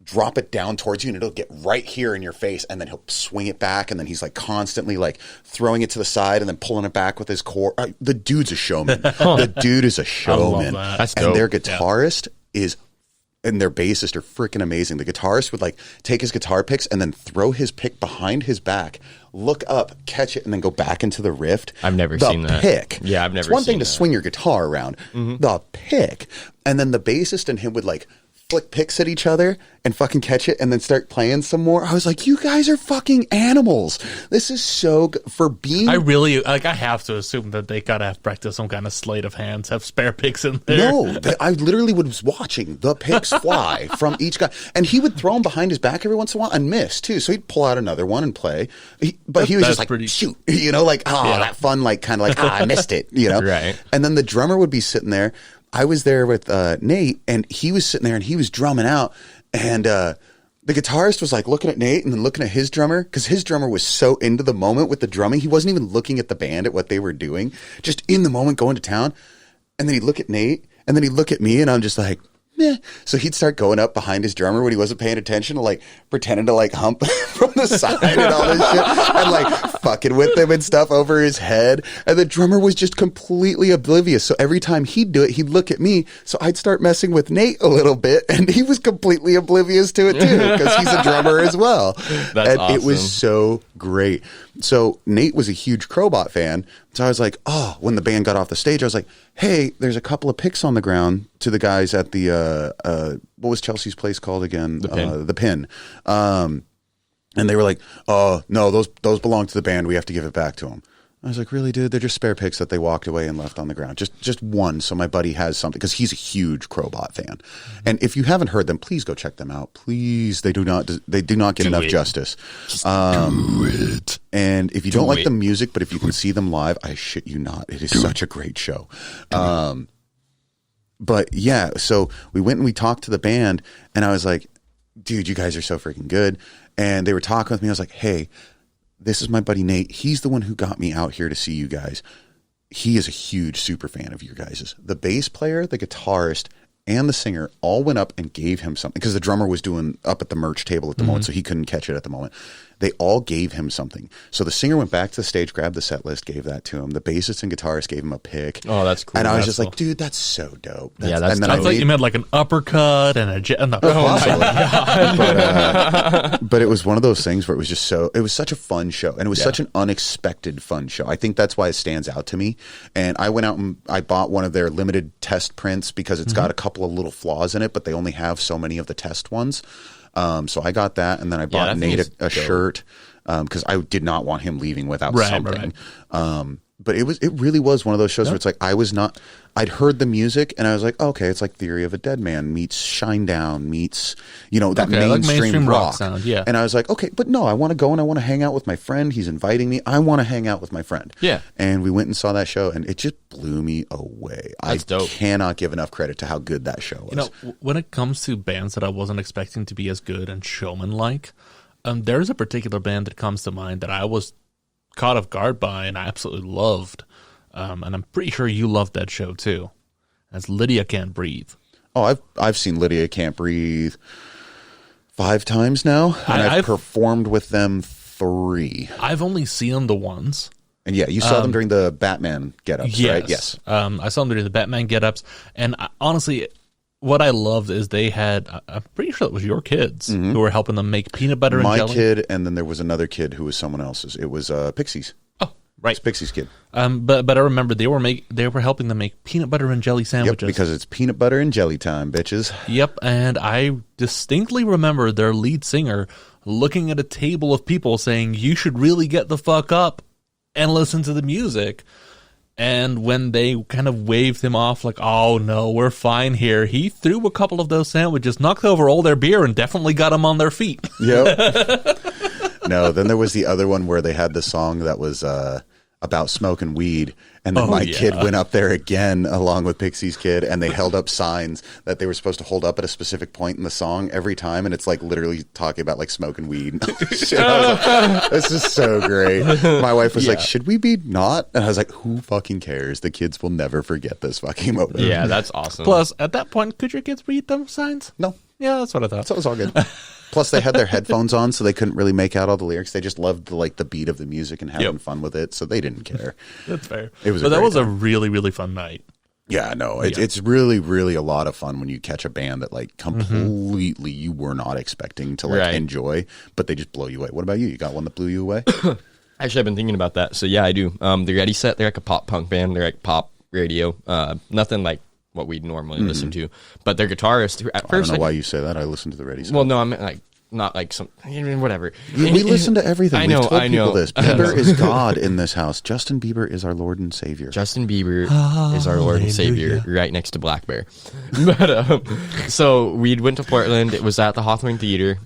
drop it down towards you and it'll get right here in your face, and then he'll swing it back, and then he's like constantly like throwing it to the side and then pulling it back with his cord. The dude's a showman. The dude is a showman.
that.
That's
And
dope.
their guitarist is and their bassist are freaking amazing. The guitarist would like take his guitar picks and then throw his pick behind his back, look up, catch it, and then go back into the riff.
I've never
the
seen that.
Pick.
Yeah, I've never
It's one thing
seen
to
that.
swing your guitar around. The pick. And then the bassist and him would like flick picks at each other and fucking catch it and then start playing some more. I was like, you guys are fucking animals. This is so good for being.
I really I have to assume that they gotta have practiced some kind of sleight of hands, have spare picks in there.
No, I literally was watching the picks fly from each guy, and he would throw them behind his back every once in a while and miss too. So he'd pull out another one and play, but he was just like, shoot, like, that fun, like kind of like, I missed it,
Right.
And then the drummer would be sitting there. I was there with Nate, and he was sitting there and he was drumming out, and the guitarist was like looking at Nate and then looking at his drummer, because his drummer was so into the moment with the drumming. He wasn't even looking at the band, at what they were doing, just in the moment going to town. And then he'd look at Nate and then he'd look at me, and I'm just like, meh. So he'd start going up behind his drummer when he wasn't paying attention, to like pretending to like hump from the side and all this shit, and like fucking with him and stuff over his head. And the drummer was just completely oblivious. So every time he'd do it, he'd look at me. So I'd start messing with Nate a little bit, and he was completely oblivious to it too, because he's a drummer as well.
That's
and
awesome.
It was so great. So Nate was a huge Crowbot fan. So I was like, oh, when the band got off the stage, I was like, hey, there's a couple of picks on the ground to the guys at the, what was Chelsea's place called again? The Pin. And they were like, oh, no, those belong to the band. We have to give it back to them. I was like, really, dude? They're just spare picks that they walked away and left on the ground. Just one, so my buddy has something, because he's a huge Crowbot fan. And if you haven't heard them, please go check them out. Please, they do not get enough justice. Do it. And if you don't like the music, but if you can see them live, I shit you not, it is such a great show. But yeah, so we went and we talked to the band, and I was like, dude, you guys are so freaking good. And they were talking with me. I was like, hey, this is my buddy Nate. He's the one who got me out here to see you guys. He is a huge super fan of your guys's. The bass player, the guitarist, and the singer all went up and gave him something, because the drummer was doing up at the merch table at the moment, so he couldn't catch it at the moment. They all gave him something. So the singer went back to the stage, grabbed the set list, gave that to him. The bassist and guitarist gave him a pick.
Oh, that's cool.
And I was
That's
just like, dude, that's so dope.
That's
and then
I thought you meant like an uppercut and a jet. No.
But it was one of those things where it was just it was such a fun show, and it was such an unexpected fun show. I think that's why it stands out to me. And I went out and I bought one of their limited test prints, because it's got a couple of little flaws in it, but they only have so many of the test ones. So I got that, and then I bought Nate a shirt, because I did not want him leaving without something. Right. But it really was one of those shows where it's like, I'd heard the music, and I was like, okay, it's like Theory of a Dead Man meets Shinedown meets, that mainstream rock
sound. Yeah.
And I was like, okay, but no, I want to go and I want to hang out with my friend. He's inviting me. I want to hang out with my friend.
Yeah.
And we went and saw that show, and it just blew me away.
That's dope.
Cannot give enough credit to how good that show was.
When it comes to bands that I wasn't expecting to be as good and showman-like, there's a particular band that comes to mind that I was caught off guard by and I absolutely loved. And I'm pretty sure you loved that show too. That's Lydia Can't Breathe.
Oh, I've seen Lydia Can't Breathe 5 times now, and I've performed with them 3.
I've only seen them the once.
And yeah, you saw them during the Batman get-ups, right? Yes.
I saw them during the Batman get-ups, and honestly, what I loved is they had, I'm pretty sure it was your kids who were helping them make peanut butter and jelly.
My kid, and then there was another kid who was someone else's. It was Pixie's.
Oh, right.
It's Pixie's kid.
But I remember they were helping them make peanut butter and jelly sandwiches.
Yep, because it's peanut butter and jelly time, bitches.
Yep, and I distinctly remember their lead singer looking at a table of people saying, you should really get the fuck up and listen to the music. And when they kind of waved him off like, oh, no, we're fine here, he threw a couple of those sandwiches, knocked over all their beer, and definitely got them on their feet.
Yep. No, then there was the other one where they had the song that was about smoking weed. And then my kid went up there again along with Pixie's kid, and they held up signs that they were supposed to hold up at a specific point in the song every time. And it's like literally talking about like smoking weed. Shit, I was like, this is so great. My wife was like, should we be not? And I was like, who fucking cares? The kids will never forget this fucking moment.
Yeah, that's awesome.
Plus, at that point, could your kids read them signs?
No.
Yeah, that's what I thought.
So it was all good. Plus, they had their headphones on, so they couldn't really make out all the lyrics. They just loved the beat of the music and having fun with it, so they didn't care.
That's fair.
It was,
but that was a really, really fun night.
Yeah, no, it's really, really a lot of fun when you catch a band that like completely you were not expecting to like enjoy, but they just blow you away. What about you? You got one that blew you away?
Actually, I've been thinking about that. So yeah, I do. The Ready Set, they're like a pop punk band. They're like pop radio. Nothing like what we'd normally listen to. But their guitarist, who at first
I don't know why you say that. I listen to the Ready Set.
Well, no, I mean like not like some whatever.
We listen to everything.
I know.
We've told people this. Bieber is God in this house. Justin Bieber is our Lord and Savior.
Justin Bieber is our Lord and Savior, right next to Black Bear. But so we went to Portland. It was at the Hawthorne Theater.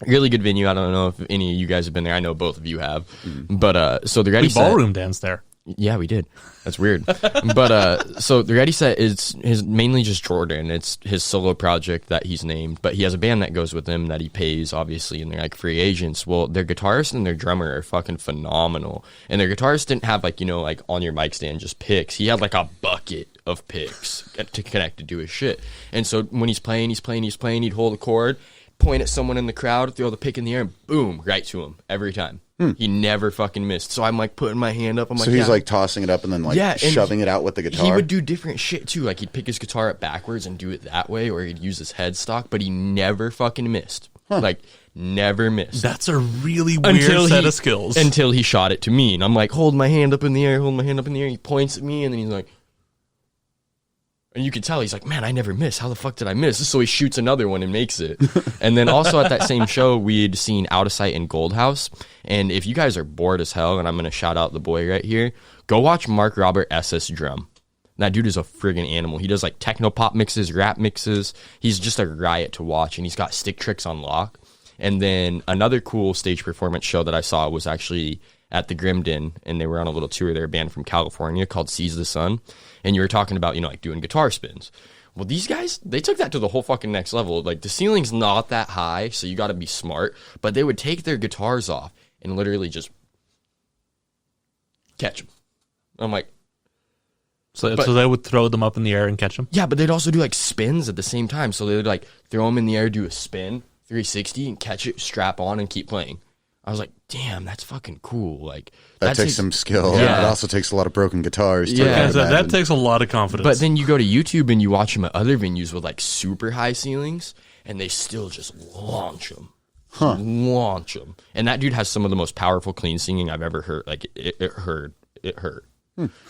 Really good venue. I don't know if any of you guys have been there. I know both of you have. But so the Ready Set,
ballroom dance there.
Yeah, we did. That's weird. But so the Ready Set is mainly just Jordan. It's his solo project that he's named, but he has a band that goes with him that he pays, obviously, and they're like free agents. Well, their guitarist and their drummer are fucking phenomenal. And their guitarist didn't have like, like on your mic stand just picks. He had like a bucket of picks to connect to do his shit. And so when he's playing, he'd hold a chord, point at someone in the crowd, throw the pick in the air, and boom, right to him every time. He never fucking missed. So I'm like putting my hand up. I'm like,
so he's like tossing it up and then like shoving it out with the guitar.
He would do different shit too. Like he'd pick his guitar up backwards and do it that way, or he'd use his headstock, but he never fucking missed. Like never missed.
That's a really weird set of skills.
Until he shot it to me, and I'm like, hold my hand up in the air, hold my hand up in the air. He points at me, and then he's like, and you can tell he's like, man, I never miss. How the fuck did I miss? So he shoots another one and makes it. And then also at that same show, we'd seen Out of Sight and Gold House. And if you guys are bored as hell, and I'm going to shout out the boy right here, go watch Mark Robert SS Drum. That dude is a friggin' animal. He does like techno pop mixes, rap mixes. He's just a riot to watch, and he's got stick tricks on lock. And then another cool stage performance show that I saw was actually at the Grimden, and they were on a little tour. They're a band from California called Seize the Sun. And you were talking about, like doing guitar spins. Well, these guys, they took that to the whole fucking next level. Like the ceiling's not that high, so you got to be smart. But they would take their guitars off and literally just catch them. I'm like,
so they would throw them up in the air and catch them?
Yeah, but they'd also do like spins at the same time. So they would like throw them in the air, do a spin, 360, and catch it, strap on, and keep playing. I was like, damn, that's fucking cool. Like
that takes some skill.
Yeah.
It also takes a lot of broken guitars.
Yeah,
that takes a lot of confidence.
But then you go to YouTube and you watch them at other venues with like super high ceilings, and they still just launch them. Launch them. And that dude has some of the most powerful clean singing I've ever heard. Like it hurt.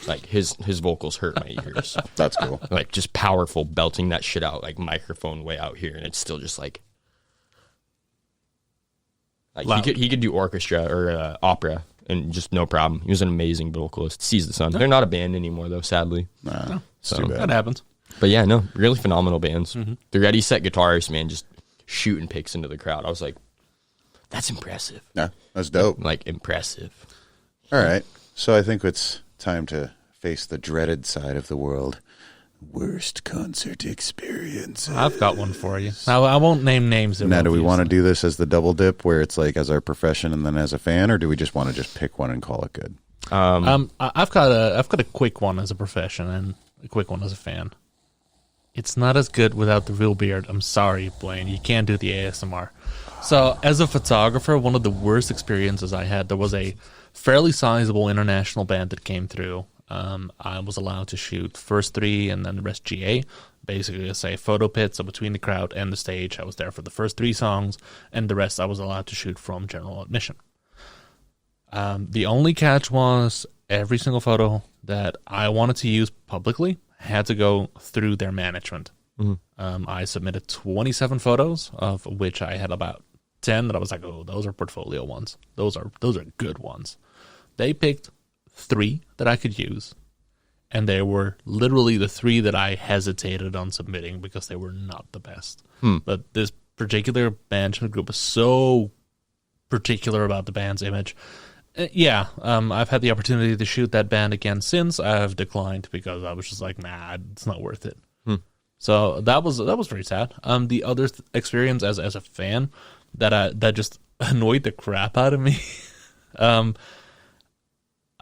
Like his vocals hurt my ears.
That's cool.
Like just powerful, belting that shit out, like microphone way out here, and it's still just like he could do orchestra or opera and just no problem. He was an amazing vocalist. Seize the Sun. They're not a band anymore though, sadly.
Nah,
so
too bad.
That happens.
But yeah, no, really phenomenal bands. The Ready Set guitarist, man, just shooting picks into the crowd. I was like, that's impressive.
Yeah, that's dope.
Like impressive.
All right, so I think it's time to face the dreaded side of the world. Worst concert experience.
I've got one for you. Now, I won't name names.
Now, do we want to do this as the double dip, where it's like as our profession and then as a fan, or do we just want to just pick one and call it good?
I've got a quick one as a profession and a quick one as a fan. It's not as good without the real beard. I'm sorry, Blaine. You can't do the ASMR. So, as a photographer, one of the worst experiences I had, there was a fairly sizable international band that came through. I was allowed to shoot first 3 and then the rest GA. Basically, say photo pit, so between the crowd and the stage. I was there for the first 3 songs, and the rest I was allowed to shoot from general admission. The only catch was every single photo that I wanted to use publicly had to go through their management. I submitted 27 photos, of which I had about 10 that I was like, oh, those are portfolio ones. Those are good ones. They picked 3 that I could use, and they were literally the 3 that I hesitated on submitting because they were not the best. But this particular management group is so particular about the band's image. I've had the opportunity to shoot that band again since. I've declined because I was just like, nah, it's not worth it. So that was very sad. The other experience as a fan that just annoyed the crap out of me.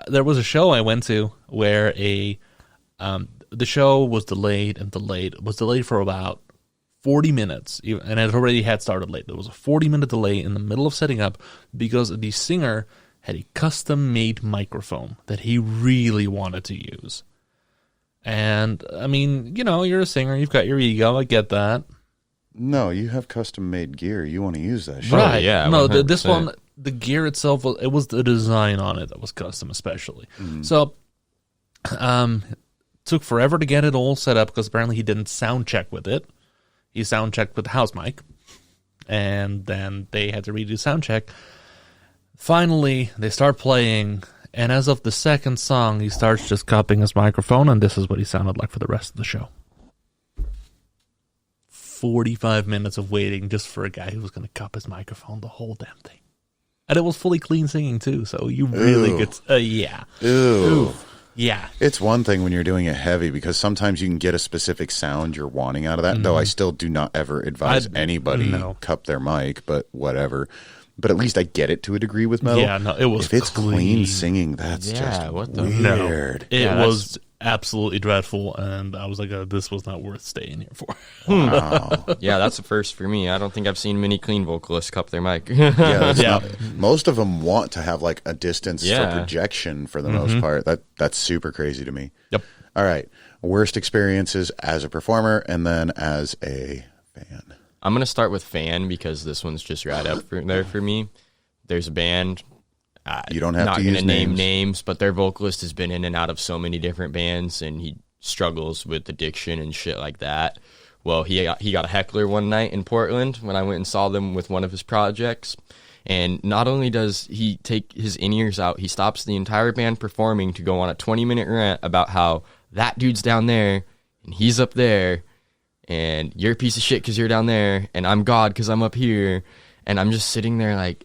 There was a show I went to where the show was delayed for about 40 minutes, and it already had started late. There was a 40-minute delay in the middle of setting up because the singer had a custom-made microphone that he really wanted to use. And, I mean, you're a singer, you've got your ego, I get that.
No, you have custom-made gear. You want to use that shit.
Right,
yeah.
No, this one, the gear itself, it was the design on it that was custom, especially. So, took forever to get it all set up because apparently he didn't sound check with it. He sound checked with the house mic, and then they had to redo sound check. Finally, they start playing, and as of the second song, he starts just cupping his microphone, and this is what he sounded like for the rest of the show. 45 minutes of waiting just for a guy who was going to cup his microphone the whole damn thing. And it was fully clean singing, too, so you really could... yeah.
Ew.
Yeah.
It's one thing when you're doing it heavy because sometimes you can get a specific sound you're wanting out of that, though I still do not ever advise anybody cup their mic, but whatever. But at least I get it to a degree with metal.
Yeah, no, it was
if it's clean singing, that's just
what the
weird.
No, it was absolutely dreadful, and I was like, this was not worth staying here for.
Wow.
Yeah, that's the first for me. I don't think I've seen many clean vocalists cup their mic.
Yeah, that's not- most of them want to have like a distance for
Yeah.
projection for the most part. That's super crazy to me.
Yep.
All right. Worst experiences as a performer and then as a fan.
I'm gonna start with fan because this one's just right up there for me. There's a band.
You don't have
not
to
gonna
use
name
names.
names, but their vocalist has been in and out of so many different bands, and he struggles with addiction and shit like that. Well, he got a heckler one night in Portland when I went and saw them with one of his projects. And not only does he take his in-ears out, he stops the entire band performing to go on a 20-minute rant about how that dude's down there and he's up there and you're a piece of shit because you're down there and I'm God because I'm up here. And I'm just sitting there like,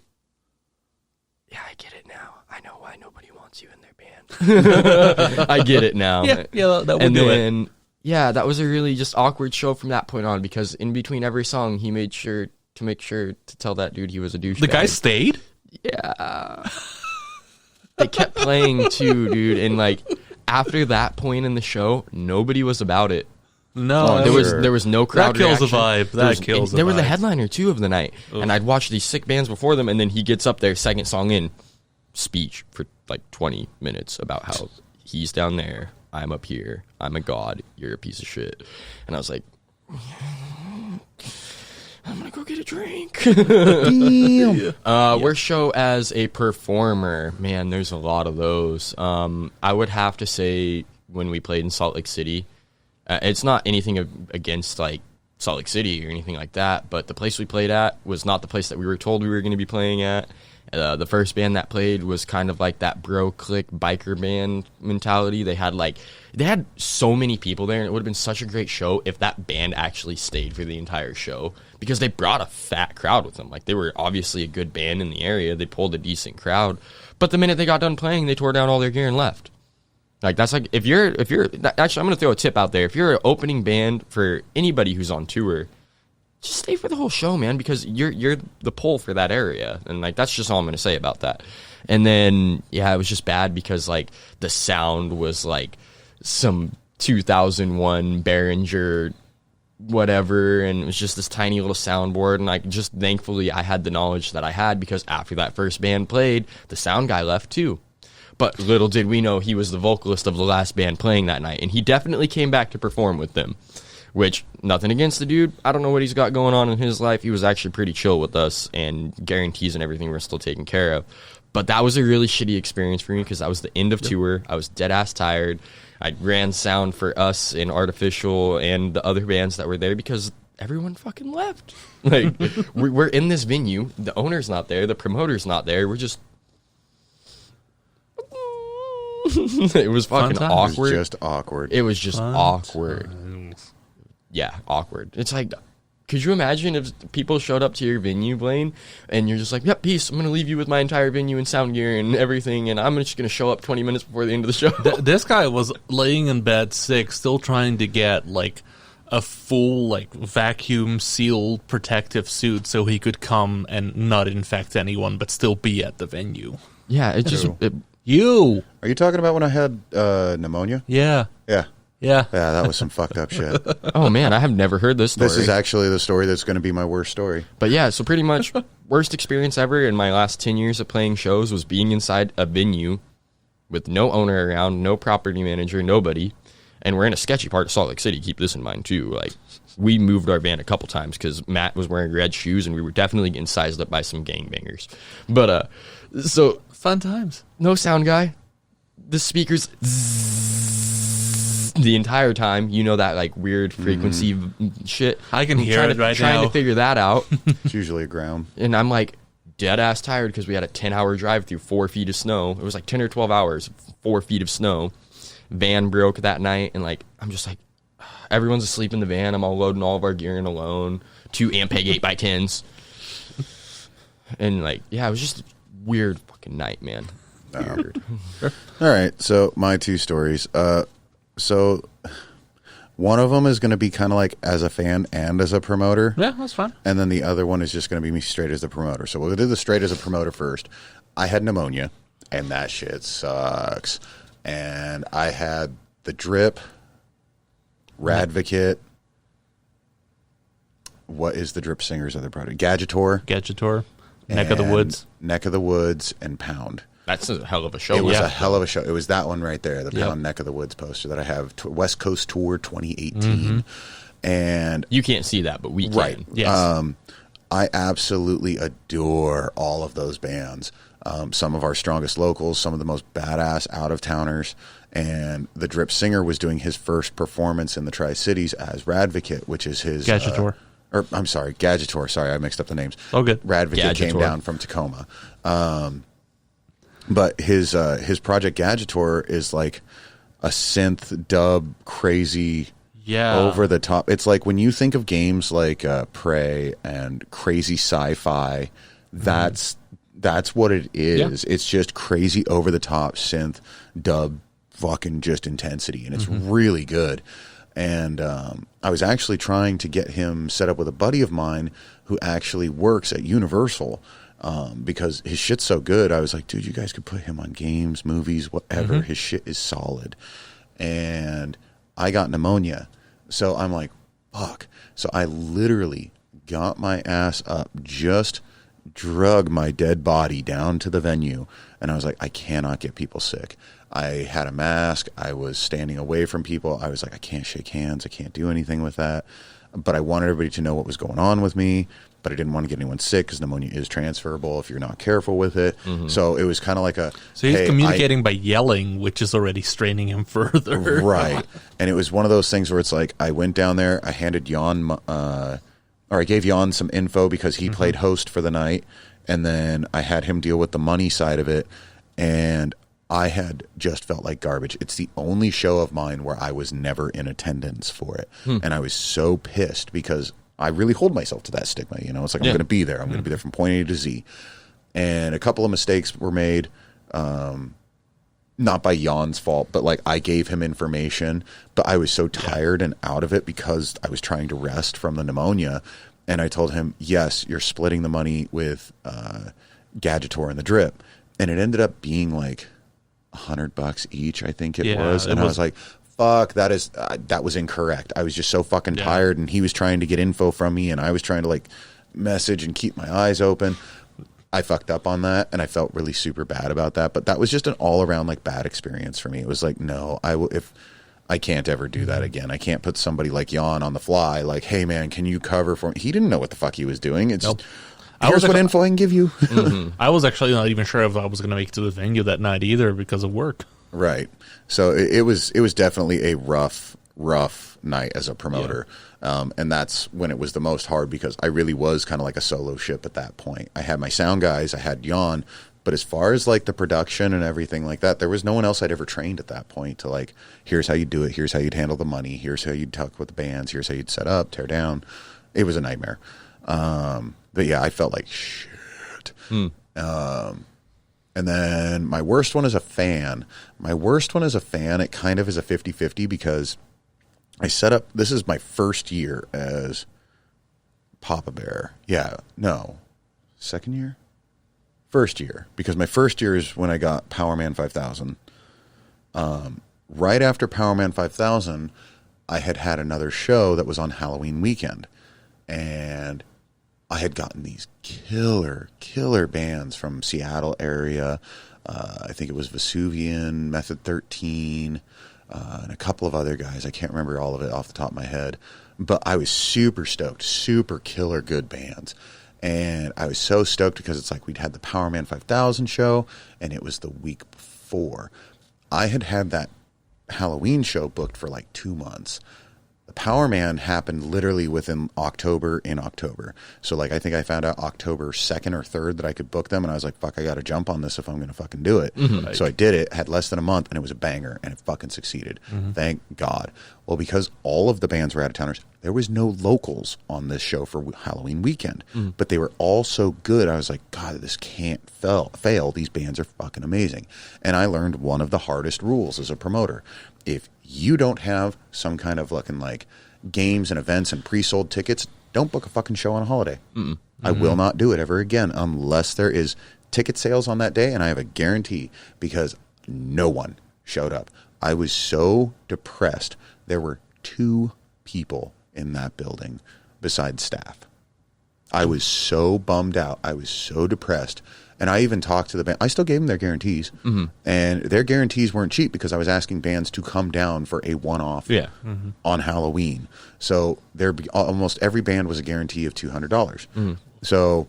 yeah, I get it now. I know why nobody wants you in their band. I get it now.
Yeah, that would
And
do it.
then, yeah, that was a really just awkward show from that point on because in between every song, he made sure to tell that dude he was a douchebag.
The guy stayed?
Yeah. They kept playing too, dude. And like after that point in the show, nobody was about it.
No,
There was no crowd
That kills the
reaction.
vibe.
They were the headliner too of the night, and I'd watched these sick bands before them, and then he gets up there, second song in, speech for like 20 minutes about how he's down there, I'm up here, I'm a god, you're a piece of shit, and I was like, I'm gonna go get a drink. Worst show as a performer, man, there's a lot of those. I would have to say when we played in Salt Lake City. It's not anything against like Salt Lake City or anything like that, but the place we played at was not the place that we were told we were going to be playing at. The first band that played was kind of like that bro clique biker band mentality. They had so many people there, and it would have been such a great show if that band actually stayed for the entire show because they brought a fat crowd with them. Like they were obviously a good band in the area. They pulled a decent crowd, but the minute they got done playing, they tore down all their gear and left. Like that's like if you're actually I'm gonna throw a tip out there. If you're an opening band for anybody who's on tour, just stay for the whole show, man, because you're the pull for that area, and like that's just all I'm gonna say about that. And then yeah, it was just bad because like the sound was like some 2001 Behringer whatever, and it was just this tiny little soundboard, and like just thankfully I had the knowledge that I had because after that first band played, the sound guy left too. But little did we know he was the vocalist of the last band playing that night. And he definitely came back to perform with them. Which, nothing against the dude. I don't know what he's got going on in his life. He was actually pretty chill with us. And guarantees and everything were still taken care of. But that was a really shitty experience for me because that was the end of tour. I was dead-ass tired. I ran sound for us and Artificial and the other bands that were there because everyone fucking left. Like, we're in this venue. The owner's not there. The promoter's not there. We're just... It was fucking awkward.
It was just awkward.
It was just awkward. Yeah, awkward. It's like, could you imagine if people showed up to your venue, Blaine, and you're just like, yep, peace, I'm going to leave you with my entire venue and sound gear and everything, and I'm just going to show up 20 minutes before the end of the show.
This guy was laying in bed sick, still trying to get, like, a full, like, vacuum-sealed protective suit so he could come and not infect anyone, but still be at the venue.
Yeah, it just...
You!
Are you talking about when I had pneumonia?
Yeah.
Yeah.
Yeah.
Yeah, that was some fucked up shit.
Oh, man, I have never heard this story.
This is actually the story that's going to be my worst story.
But yeah, so pretty much worst experience ever in my last 10 years of playing shows was being inside a venue with no owner around, no property manager, nobody. And we're in a sketchy part of Salt Lake City. Keep this in mind, too. Like, we moved our van a couple times because Matt was wearing red shoes and we were definitely getting sized up by some gangbangers. But, so...
Fun times.
No sound guy. The speakers the entire time. You know that like weird frequency shit.
I can hear it right now.
Trying to figure that out.
It's usually a ground.
And I'm like dead ass tired because we had a 10-hour drive through 4 feet of snow. It was like 10 or 12 hours, 4 feet of snow. Van broke that night, and like I'm just like everyone's asleep in the van. I'm all loading all of our gear in alone. 2 Ampeg 8x10s. And like yeah, it was just a weird fucking night, man. Weird.
All right, so my 2 stories. So one of them is going to be kind of like as a fan and as a promoter.
Yeah, that's fine.
And then the other one is just going to be me straight as a promoter. So we'll do the straight as a promoter first. I had pneumonia, and that shit sucks. And I had The Drip, Radvocate. What is the Drip Singer's other product?
Gadgetor, Neck of the Woods.
Neck of the Woods, and Pound.
That's a hell of a show.
It was a hell of a show. It was that one right there, the Pound Neck of the Woods poster that I have, West Coast Tour 2018. And
you can't see that, but we can.
Right.
Yes.
I absolutely adore all of those bands. Some of our strongest locals, some of the most badass out-of-towners. And the Drip Singer was doing his first performance in the Tri-Cities as Radvocate, which is his...
Gadgetor.
Gadgetor. Sorry, I mixed up the names.
Oh, good.
Radvocate came down from Tacoma. But his project Gadgetor is like a synth dub crazy...
Yeah.
Over the top. It's like when you think of games like Prey and crazy sci-fi, that's what it is. Yeah. It's just crazy over the top synth dub fucking just intensity, and it's really good. And I was actually trying to get him set up with a buddy of mine who actually works at Universal because his shit's so good. I was like, dude, you guys could put him on games, movies, whatever. His shit is solid. And I got pneumonia. So I'm like, fuck. So I literally got my ass up, just drug my dead body down to the venue. And I was like, I cannot get people sick. I had a mask. I was standing away from people. I was like, I can't shake hands. I can't do anything with that. But I wanted everybody to know what was going on with me. But I didn't want to get anyone sick because pneumonia is transferable if you're not careful with it. So it was kind of like a...
So he's communicating by yelling, which is already straining him further.
Right. And it was one of those things where it's like, I went down there, I handed Jan... or I gave Jan some info because he played host for the night. And then I had him deal with the money side of it. And I had just felt like garbage. It's the only show of mine where I was never in attendance for it. And I was so pissed because... I really hold myself to that stigma, you know. It's like, I'm going to be there. I'm going to be there from point A to Z. And a couple of mistakes were made, not by Jan's fault, but like I gave him information, but I was so tired and out of it because I was trying to rest from the pneumonia. And I told him, yes, you're splitting the money with Gadgetor and the Drip. And it ended up being like $100 each, I think it was. And I was like, fuck, that was incorrect. I was just so fucking tired, and he was trying to get info from me, and I was trying to like message and keep my eyes open. I fucked up on that, and I felt really super bad about that. But that was just an all around like bad experience for me. It was like, no, if I can't ever do that again. I can't put somebody like Jan on the fly, like, hey man, can you cover for me? He didn't know what the fuck he was doing. It's here's what info I can give you.
I was actually not even sure if I was going to make it to the venue that night either because of work.
Right. So it was definitely a rough night as a promoter. And that's when it was the most hard because I really was kind of like a solo ship at that point. I had my sound guys, I had Jan, but as far as like the production and everything like that, there was no one else I'd ever trained at that point to like, here's how you do it, here's how you'd handle the money, here's how you'd talk with the bands, here's how you'd set up, tear down. It was a nightmare. But yeah, I felt like shit. And then my worst one as a fan. It kind of is a 50-50 because I set up, this is my first year as Papa Bear. Yeah, no. Second year? First year. Because my first year is when I got Powerman 5000. Right after Powerman 5000, I had another show that was on Halloween weekend. And I had gotten these killer bands from Seattle area. I think it was Vesuvian, Method 13, and a couple of other guys. I can't remember all of it off the top of my head. But I was super stoked, super killer good bands. And I was so stoked because it's like we'd had the Powerman 5000 show, and it was the week before. I had that Halloween show booked for like 2 months. The Power Man happened literally within October. So like I think I found out October 2nd or 3rd that I could book them, and I was like, fuck, I got to jump on this if I'm going to fucking do it. So I did it, had less than a month, and it was a banger, and it fucking succeeded. Thank God. Well, because all of the bands were out-of-towners, there was no locals on this show for Halloween weekend, but they were all so good. I was like, God, this can't fail. These bands are fucking amazing. And I learned one of the hardest rules as a promoter. If you don't have some kind of looking like games and events and pre-sold tickets, don't book a fucking show on a holiday. I will not do it ever again unless there is ticket sales on that day, and I have a guarantee because no one showed up. I was so depressed. There were 2 people in that building besides staff. I was so bummed out. I was so depressed. And I even talked to the band. I still gave them their guarantees. And their guarantees weren't cheap because I was asking bands to come down for a one-off on Halloween. So almost every band was a guarantee of $200. So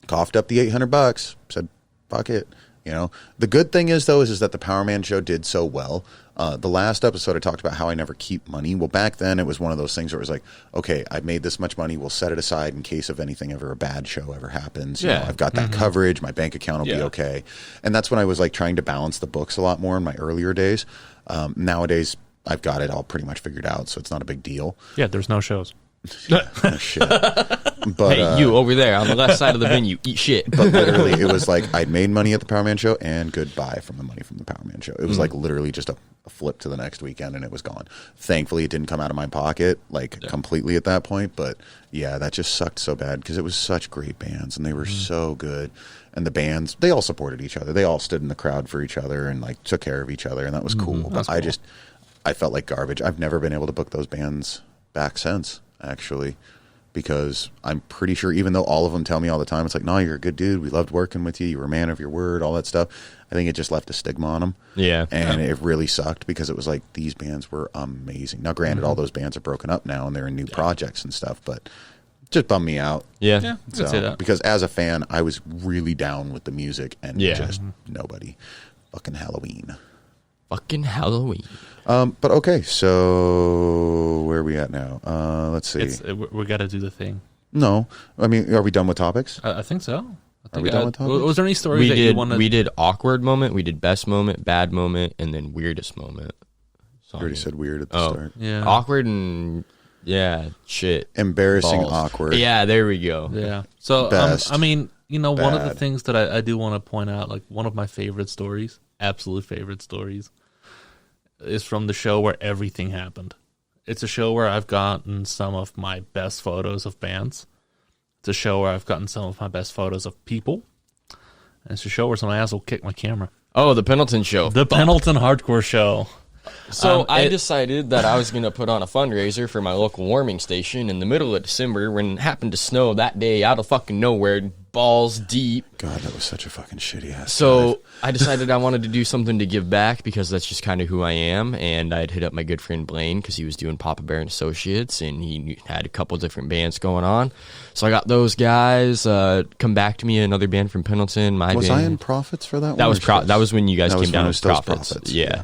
coughed up the $800, said, fuck it. You know, the good thing is that the Power Man show did so well. The last episode I talked about how I never keep money. Well, back then it was one of those things where it was like, okay, I've made this much money. We'll set it aside in case of anything ever, a bad show ever happens. You know, I've got that coverage. My bank account will be okay. And that's when I was like trying to balance the books a lot more in my earlier days. Nowadays I've got it all pretty much figured out. So it's not a big deal.
Yeah. There's no shows.
Oh, shit. But,
hey, you over there on the left side of the venue, eat shit.
But literally, it was like I'd made money at the Power Man show and goodbye from the money from the Power Man show. It was like literally just a flip to the next weekend and it was gone. Thankfully, it didn't come out of my pocket completely at that point. But yeah, that just sucked so bad because it was such great bands and they were so good. And the bands, they all supported each other. They all stood in the crowd for each other and like took care of each other. And that was cool. But cool. I felt like garbage. I've never been able to book those bands back since, actually. Because I'm pretty sure, even though all of them tell me all the time, it's like, no, you're a good dude. We loved working with you. You were a man of your word, all that stuff. I think it just left a stigma on them.
Yeah.
And it really sucked because it was like, these bands were amazing. Now, granted, all those bands are broken up now and they're in new projects and stuff, but just bummed me out.
Yeah.
So, say that. Because as a fan, I was really down with the music and just nobody. Fucking Halloween. But okay, so where are we at now? Let's see.
We got to do the thing.
No, I mean, are we done with topics?
I think so.
Are we done with topics?
Was there any stories you wanted?
We did awkward moment, we did best moment, bad moment, and then weirdest moment.
You already said weird at the start.
Yeah.
Awkward and shit.
Embarrassing,
balls.
Awkward.
Yeah, there we go.
Yeah. So
Best,
I mean, one of the
bad.
things that I do want to point out, like one of my favorite stories, absolute favorite stories, is from the show where everything happened. It's a show where I've gotten some of my best photos of bands. It's a show where I've gotten some of my best photos of people. And it's a show where some asshole kicked my camera.
Oh, the Pendleton show.
The Pendleton Hardcore Show.
So I decided that I was going to put on a fundraiser for my local warming station in the middle of December when it happened to snow that day out of fucking nowhere, balls deep.
God, that was such a fucking shitty ass.
So I decided I wanted to do something to give back because that's just kind of who I am. And I'd hit up my good friend Blaine because he was doing Papa Bear and Associates and he had a couple different bands going on. So I got those guys come back to me, another band from Pendleton.
Was
band.
I in Profits for that
That
one?
that was when you guys
that
came
was
down
when
with
it was
Profits.
Yeah.
Yeah.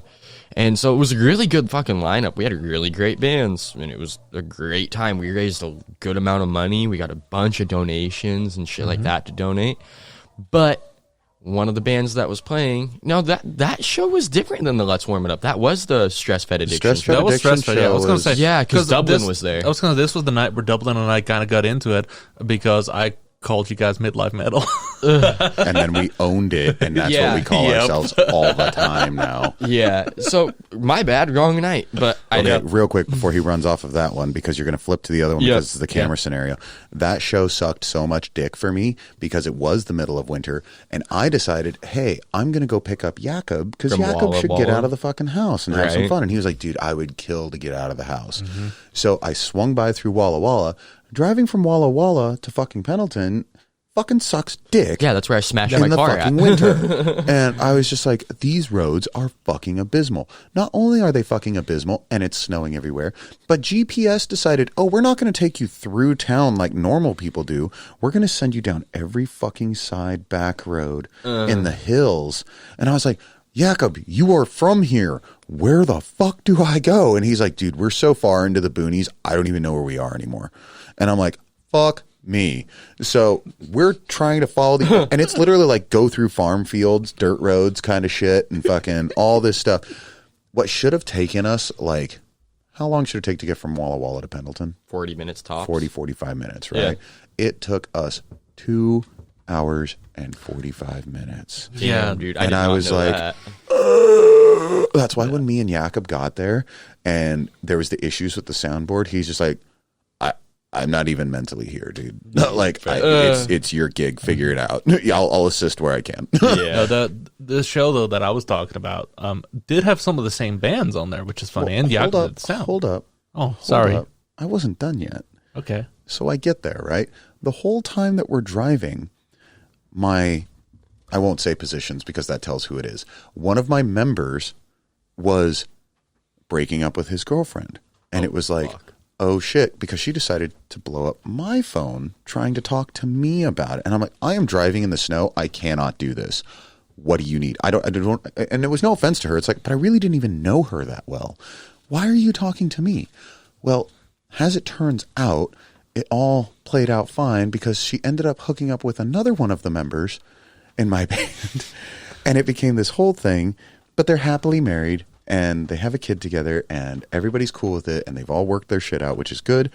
And so it was a really good fucking lineup. We had really great bands, and it was a great time. We raised a good amount of money. We got a bunch of donations and shit like that to donate. But one of the bands that was playing, that show was different than the Let's Warm It Up. That was the Stress Fed Addiction show.
That was Stress Fed, I was going to say.
Yeah, because Dublin was there.
This was the night where Dublin and I kind of got into it because I called you guys midlife metal.
And then we owned it, and that's what we call ourselves all the time now.
Yeah. So, my bad, wrong night. But
real quick before he runs off of that one, because you're going to flip to the other one because it's the camera scenario. That show sucked so much dick for me because it was the middle of winter, and I decided, hey, I'm going to go pick up Jakob because Jakob should get out of the fucking house and have some fun. And he was like, dude, I would kill to get out of the house. So I swung by through Walla Walla. Driving from Walla Walla to fucking Pendleton fucking sucks dick.
Yeah, that's where I smashed my
in the
car
fucking winter. And I was just like, these roads are fucking abysmal. Not only are they fucking abysmal and it's snowing everywhere, but GPS decided, oh, we're not going to take you through town like normal people do. We're going to send you down every fucking side back road in the hills. And I was like, Jakob, you are from here. Where the fuck do I go? And he's like, dude, we're so far into the boonies, I don't even know where we are anymore. And I'm like, fuck me. So we're trying to follow and it's literally like go through farm fields, dirt roads kind of shit and fucking all this stuff. What should have taken us, like, how long should it take to get from Walla Walla to Pendleton?
40 minutes tops.
45 minutes, right?
Yeah.
It took us 2 hours and 45 minutes.
Yeah, dude.
I was like, that's why when me and Jakob got there and there was the issues with the soundboard, he's just like, I'm not even mentally here, dude. Like, it's your gig. Figure it out. I'll assist where I can.
Yeah.
The show though that I was talking about did have some of the same bands on there, which is funny. And
Hold up.
Oh, sorry.
Hold up. I wasn't done yet.
Okay.
So I get there, right? The whole time that we're driving, I won't say positions because that tells who it is. One of my members was breaking up with his girlfriend. And it was like, oh shit, because she decided to blow up my phone trying to talk to me about it. And I'm like, I am driving in the snow. I cannot do this. What do you need? I don't, and there was no offense to her. It's like, but I really didn't even know her that well. Why are you talking to me? Well, as it turns out, it all played out fine because she ended up hooking up with another one of the members in my band. And it became this whole thing, but they're happily married. And they have a kid together, and everybody's cool with it, and they've all worked their shit out, which is good.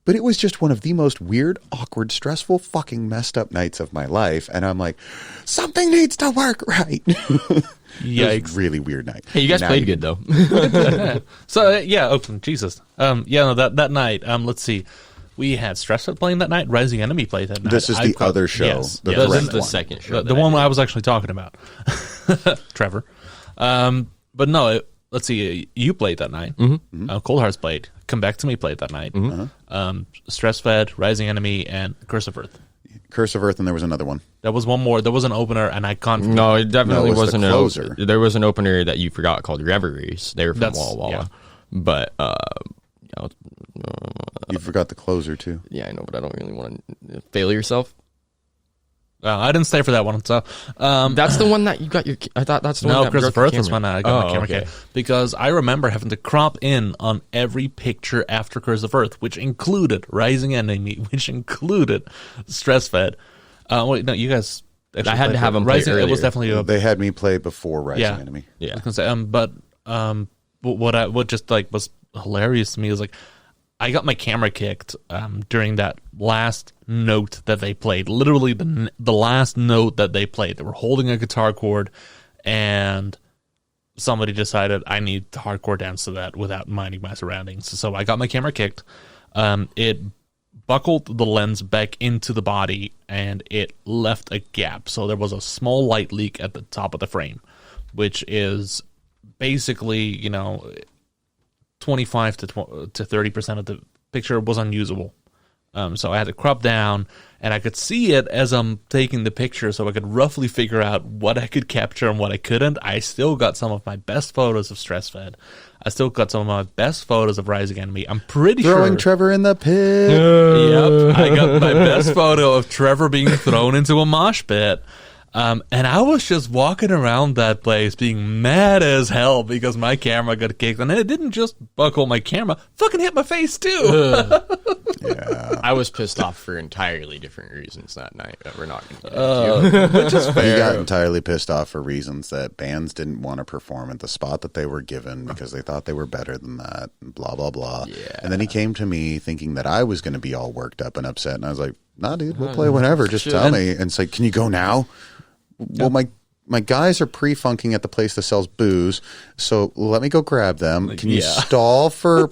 But it was just one of the most weird, awkward, stressful, fucking messed up nights of my life. And I'm like, something needs to work right.
Yikes.
It was a really weird night.
Hey, you guys played good, though.
So, Jesus. That night, let's see. We had Stressfed playing that night. Rising Enemy played that night.
This is the other show.
Yes.
The
This is
correct
the
one.
second show.
The one I was actually talking about. Trevor. But no, let's see. You played that night. Cold Hearts played. Come Back to Me played that night. Stress Fed, Rising Enemy, and Curse of Earth.
Curse of Earth, and there was another one.
There was one more. There was an opener, and I can't.
No, it definitely
No, it was
wasn't
the
an
closer.
There was an opener that you forgot called Reveries. They were from
That's-
Walla Walla.
yeah.
But,
You forgot the closer, too.
yeah, I know, but I don't really want to fail yourself.
I didn't stay for that one. So
That's the one that you got your. I thought that's the one
no,
that
Curse
broke
of
the
Earth was
camera.
when I got my camera
okay.
kit. Because I remember having to crop in on every picture after Curse of Earth, which included Rising Enemy, which included Stress Fed. Wait, no, you guys.
I had to have them play
Rising. It was
earlier.
definitely a
They had me play before Rising
Yeah.
Enemy.
Yeah.
I was gonna say, what just like was hilarious to me is like I got my camera kicked during that last note that they played. Literally the last note that they played. They were holding a guitar chord, and somebody decided I need to hardcore dance to that without minding my surroundings. So I got my camera kicked. It buckled the lens back into the body, and it left a gap. So there was a small light leak at the top of the frame, which is basically, 25 to 30% of the picture was unusable. So I had to crop down, and I could see it as I'm taking the picture, so I could roughly figure out what I could capture and what I couldn't. I still got some of my best photos of Stress Fed. I still got some of my best photos of Rising Enemy. I'm pretty
Throwing
sure.
Trevor in the pit.
Yep, I got my best photo of Trevor being thrown into a mosh pit. And I was just walking around that place being mad as hell because my camera got kicked. And it didn't just buckle my camera, fucking hit my face too.
Yeah.
I was pissed off for entirely different reasons that night that we're not going to get into.
Which is
He
fair.
got entirely pissed off for reasons that bands didn't want to perform at the spot that they were given because they thought they were better than that, and blah, blah, blah.
Yeah.
And then he came to me thinking that I was going to be all worked up and upset. And I was like, nah, dude, we'll play whenever. Just tell me. And it's like, can you go now? Well, my guys are pre-funking at the place that sells booze, so let me go grab them. Can you stall for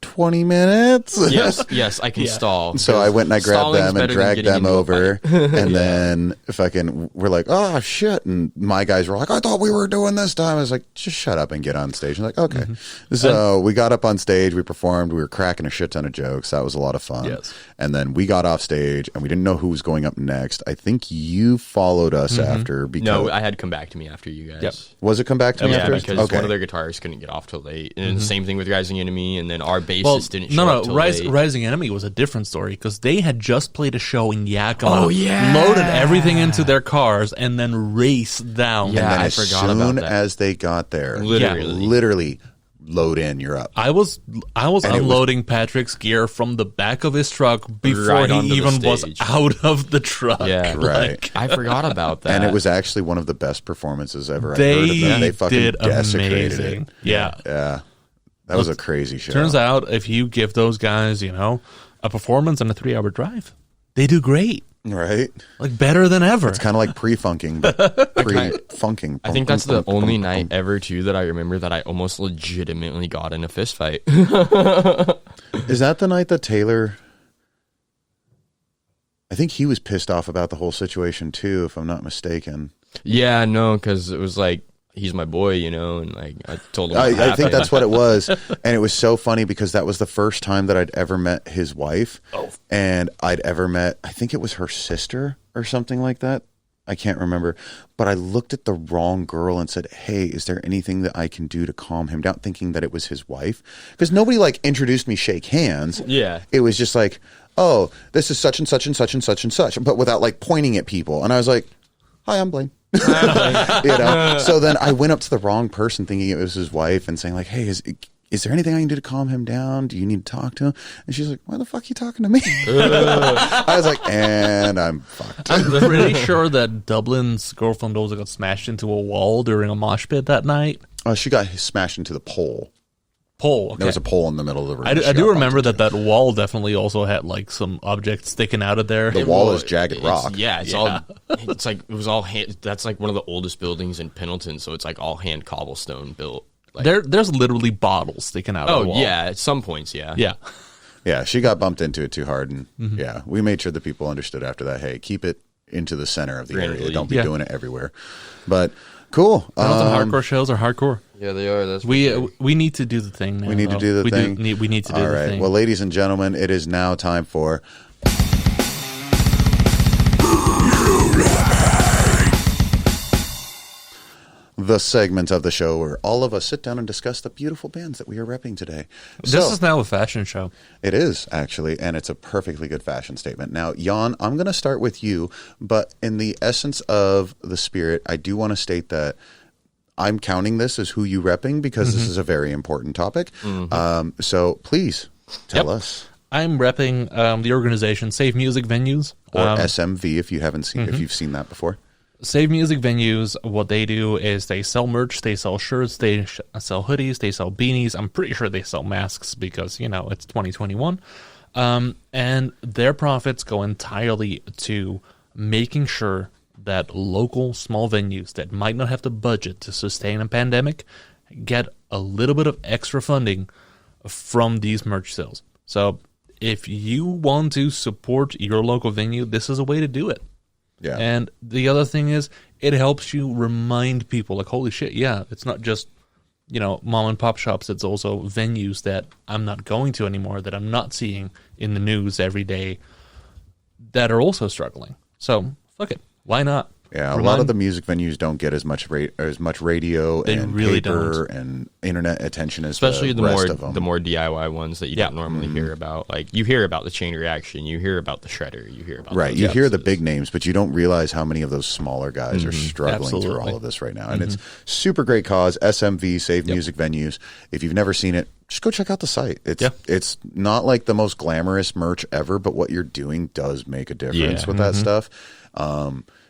20 minutes?
Yes, I can stall.
So I went and I grabbed
Stalling's
them and
better than
dragged
getting
them
into a
over.
fight.
And then fucking we're like, oh, shit. And my guys were like, I thought we were doing this time. I was like, just shut up and get on stage. And like, okay. So we got up on stage. We performed. We were cracking a shit ton of jokes. That was a lot of fun.
Yes.
And then we got off stage and we didn't know who was going up next. I think you followed us after because
No, I had come back to me after you guys.
Yep.
was it come back to me
Yeah,
after?
because
Okay.
one of their guitarists couldn't get off till late. And the same thing with Rising Enemy, and then our bassist didn't show up till late.
Rising Enemy was a different story because they had just played a show in Yakima.
Oh, yeah.
Loaded everything into their cars and then raced down.
Yeah.
And then
I
as
forgot about
soon
that.
as they got there,
Literally.
literally load in, you're up.
I was
And it was-
unloading Patrick's gear from the back of his truck before
Right onto
he
the
even was
stage.
out of the truck.
Yeah,
Right.
I forgot about that.
And it was actually one of the best performances ever. I
They,
heard of them. They fucking
did
desecrated
amazing.
it.
Yeah.
Yeah. That was a crazy show.
Turns out if you give those guys, a performance and a 3-hour drive, they do great.
Right?
Like better than ever.
It's kind of like pre-funking, but pre-funking.
I think that's the only night ever too that I remember that I almost legitimately got in a fist fight.
Is that the night that Taylor I think he was pissed off about the whole situation too, if I'm not mistaken.
Yeah, no, because it was like, he's my boy, and like I told him.
I think that's what it was. And it was so funny because that was the first time that I'd ever met his wife.
Oh.
And I'd ever met, I think it was her sister or something like that. I can't remember. But I looked at the wrong girl and said, hey, is there anything that I can do to calm him down? Thinking that it was his wife. Because nobody like introduced me, shake hands.
Yeah.
It was just like, oh, this is such and such and such and such and such. But without like pointing at people. And I was like, hi, I'm Blaine. So then I went up to the wrong person thinking it was his wife and saying like, hey, is there anything I can do to calm him down? Do you need to talk to him? And she's like, why the fuck are you talking to me? I was like, and I'm fucked.
I'm pretty sure that Dublin's girlfriend also got smashed into a wall during a mosh pit that night.
She got smashed into the pole.
Pole. Okay.
There was a pole in the middle of the room.
I do remember that wall definitely also had like some objects sticking out of there.
The wall is jagged rock.
It's all. It's like it was all hand. That's like one of the oldest buildings in Pendleton, so it's like all hand cobblestone built. Like,
there's literally bottles sticking out of the wall.
Oh yeah, at some points, yeah.
Yeah, she got bumped into it too hard, and yeah, we made sure that people understood after that. Hey, keep it into the center of the area. Don't be doing it everywhere. But cool.
Hardcore shows are hardcore.
Yeah, they are. That's
we need to do the thing now.
We need to do the thing.
We need to do the thing.
Well, ladies and gentlemen, it is now time for the segment of the show where all of us sit down and discuss the beautiful bands that we are repping today.
This is now a fashion show.
It is, actually, and it's a perfectly good fashion statement. Now, Jan, I'm going to start with you, but in the essence of the spirit, I do want to state that I'm counting this as who you repping because this is a very important topic. So please tell us.
I'm repping the organization Save Music Venues.
Or SMV if you haven't seen if you've seen that before.
Save Music Venues, what they do is they sell merch, they sell shirts, they sell hoodies, they sell beanies. I'm pretty sure they sell masks because, it's 2021. And their profits go entirely to making sure that local small venues that might not have the budget to sustain a pandemic get a little bit of extra funding from these merch sales. So if you want to support your local venue, this is a way to do it.
Yeah.
And the other thing is, it helps you remind people, like, holy shit, yeah, it's not just, mom and pop shops. It's also venues that I'm not going to anymore, that I'm not seeing in the news every day, that are also struggling. So, fuck it. Why not?
Yeah, a lot of the music venues don't get as much radio and
really
paper and internet attention as
especially
the rest of them.
The more DIY ones that you don't normally hear about. Like you hear about the Chain Reaction, you hear about the Shredder, you hear about
you hear the big names, but you don't realize how many of those smaller guys are struggling through all of this right now. And it's super great cause. SMV, Save Music Venues. If you've never seen it, just go check out the site. It's not like the most glamorous merch ever, but what you're doing does make a difference with that stuff.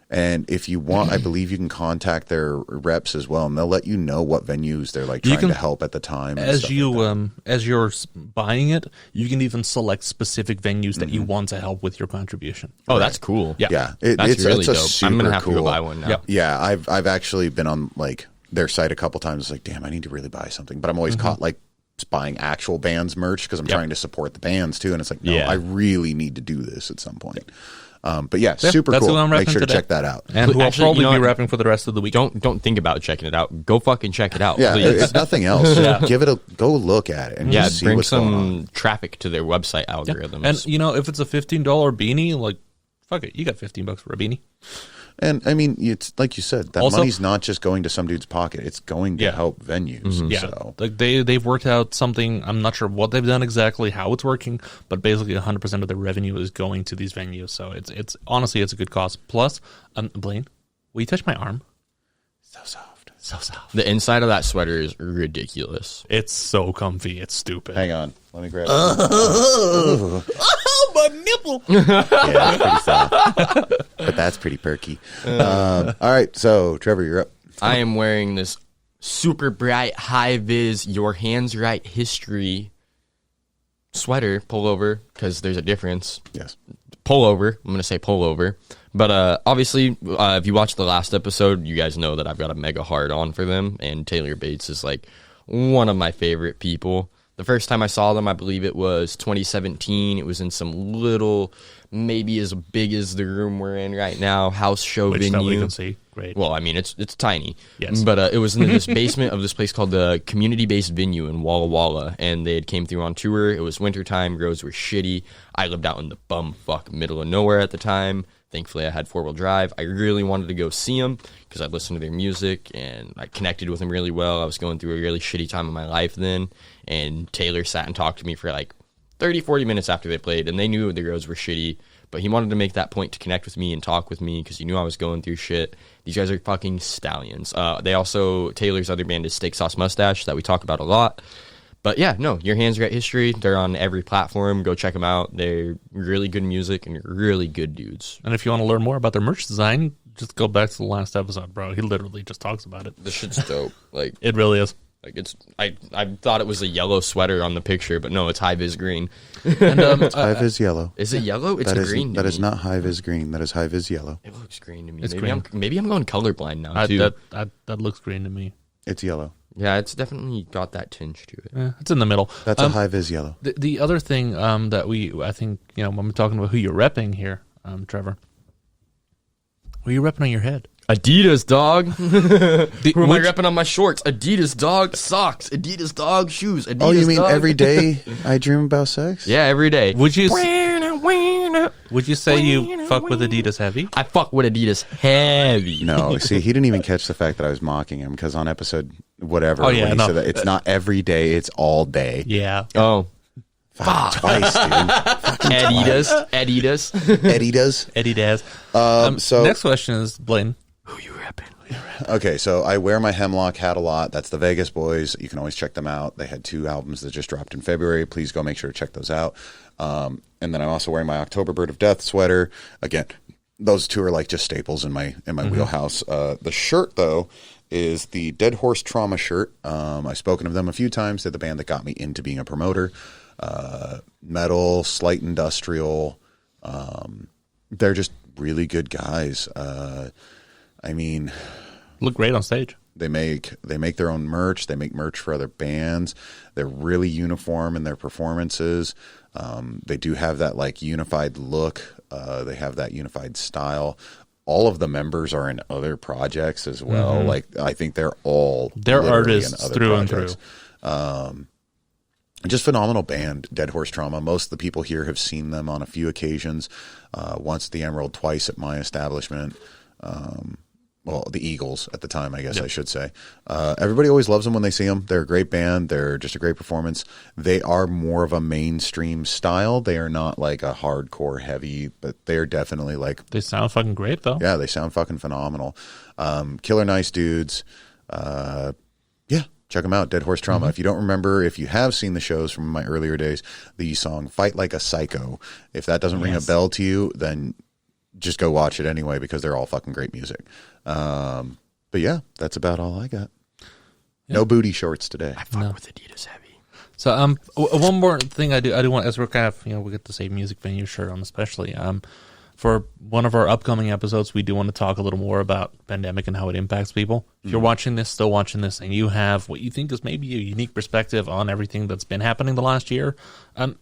And if you want, I believe you can contact their reps as well, and they'll let you know what venues they're like trying to help at the time.
As you're buying it, you can even select specific venues that you want to help with your contribution.
Oh, that's cool.
Yeah,
it's really dope. I'm gonna have
cool.
to go buy one now.
Yeah, I've actually been on like their site a couple times. It's like, damn, I need to really buy something, but I'm always caught like buying actual bands merch because I'm trying to support the bands too, and it's like, no, I really need to do this at some point. But super
that's
cool.
Who I'm
Make sure
today.
to check that out.
And who I'll probably be rapping for the rest of the week.
Don't think about checking it out. Go fucking check it out.
Yeah,
please.
if nothing else, give it go look at it and just see
bring
what's going on.
some traffic to their website algorithms.
And if it's a $15 beanie, like fuck it, you got $15 for a beanie.
And I mean, it's like you said, that money's not just going to some dude's pocket; it's going to help venues.
Yeah,
so.
like they've worked out something. I'm not sure what they've done exactly, how it's working, but basically 100% of their revenue is going to these venues. So it's honestly it's a good cause. Plus, Blaine, will you touch my arm? So soft, so soft.
The inside of that sweater is ridiculous.
It's so comfy. It's stupid.
Hang on, let me grab it.
My nipple.
Yeah, it's pretty soft, but that's pretty perky. All right, so Trevor, you're up.
I am wearing this super bright, high vis, your hands right history sweater pullover because there's a difference.
Yes,
pullover. I'm gonna say pullover, but obviously, if you watched the last episode, you guys know that I've got a mega hard on for them, and Taylor Bates is like one of my favorite people. The first time I saw them, I believe it was 2017. It was in some little, maybe as big as the room we're in right now, house show
Which that we
venue.
can see. Great.
Well, I mean, it's tiny.
Yes.
But it was in this basement of this place called the community-based venue in Walla Walla, and they had came through on tour. It was wintertime. Roads were shitty. I lived out in the bumfuck middle of nowhere at the time. Thankfully, I had four-wheel drive. I really wanted to go see them because I listened to their music, and I connected with them really well. I was going through a really shitty time in my life then, and Taylor sat and talked to me for like 30, 40 minutes after they played, and they knew the roads were shitty, but he wanted to make that point to connect with me and talk with me because he knew I was going through shit. These guys are fucking stallions. They also, Taylor's other band is Steak Sauce Mustache that we talk about a lot. But yeah, no, Your Hands Got History. They're on every platform. Go check them out. They're really good music and really good dudes.
And if you want to learn more about their merch design, just go back to the last episode, bro. He literally just talks about it.
This shit's dope. Like
It really is.
Like it's, I thought it was a yellow sweater on the picture, but no, it's high vis green.
And
High vis yellow.
Is it yellow? It's
That is
green.
that is not high vis green. That is high vis yellow.
It looks green to me.
It's
Maybe I'm going colorblind now too.
That looks green to me.
It's yellow.
Yeah, it's definitely got that tinge to it.
It's in the middle.
That's a high vis yellow.
The other thing that I think, when we're talking about who you're repping here, Trevor, who are you repping on your head?
Adidas, dog. Who am I
which-
repping on my shorts? Adidas, dog. Socks. Adidas, dog. Shoes. Adidas,
Oh, you mean
dog.
every day I dream about sex?
Yeah, every day.
Would you say you fuck with Adidas heavy?
I fuck with Adidas heavy.
No, see, he didn't even catch the fact that I was mocking him because on episode whatever,
Oh, yeah,
when he
no.
said that, it's not every day, it's all day.
Yeah.
Oh,
Fuck, twice, dude. Fucking
Adidas. Adidas.
Eddie does.
Eddie Daz.
So
Next question is, Blaine.
Who you repping?
okay, so I wear my Hemlock hat a lot. That's the Vegas Boys. You can always check them out. They had 2 albums that just dropped in February. Please go make sure to check those out. And then I'm also wearing my October Bird of Death sweater. Again, those 2 are like just staples in my wheelhouse. The shirt though is the Dead Horse Trauma shirt. I've spoken of them a few times. They're the band that got me into being a promoter. Metal, slight industrial. They're just really good guys. I mean,
Look great on stage.
they make their own merch. They make merch for other bands. They're really uniform in their performances. They do have that like unified look. They have that unified style. All of the members are in other projects as well. Like I think they're all
They're
literally
artists
in other
through and
projects. Just phenomenal band, Dead Horse Trauma. Most of the people here have seen them on a few occasions. Once at the Emerald, twice at my establishment. Well, the Eagles at the time, I guess I should say. Everybody always loves them when they see them. They're a great band. They're just a great performance. They are more of a mainstream style. They are not like a hardcore heavy, but they're definitely like,
They sound fucking great, though.
yeah, they sound fucking phenomenal. Killer nice dudes. Yeah, check them out, Dead Horse Trauma. If you don't remember, if you have seen the shows from my earlier days, the song Fight Like a Psycho, if that doesn't ring a bell to you, then just go watch it anyway because they're all fucking great music. But yeah, that's about all I got. No booty shorts today.
I fuck with Adidas heavy.
So one more thing I do want, as we're kind of, we get the same music venue shirt on especially, for one of our upcoming episodes, we do want to talk a little more about pandemic and how it impacts people. If you're watching this, still watching this, and you have what you think is maybe a unique perspective on everything that's been happening the last year,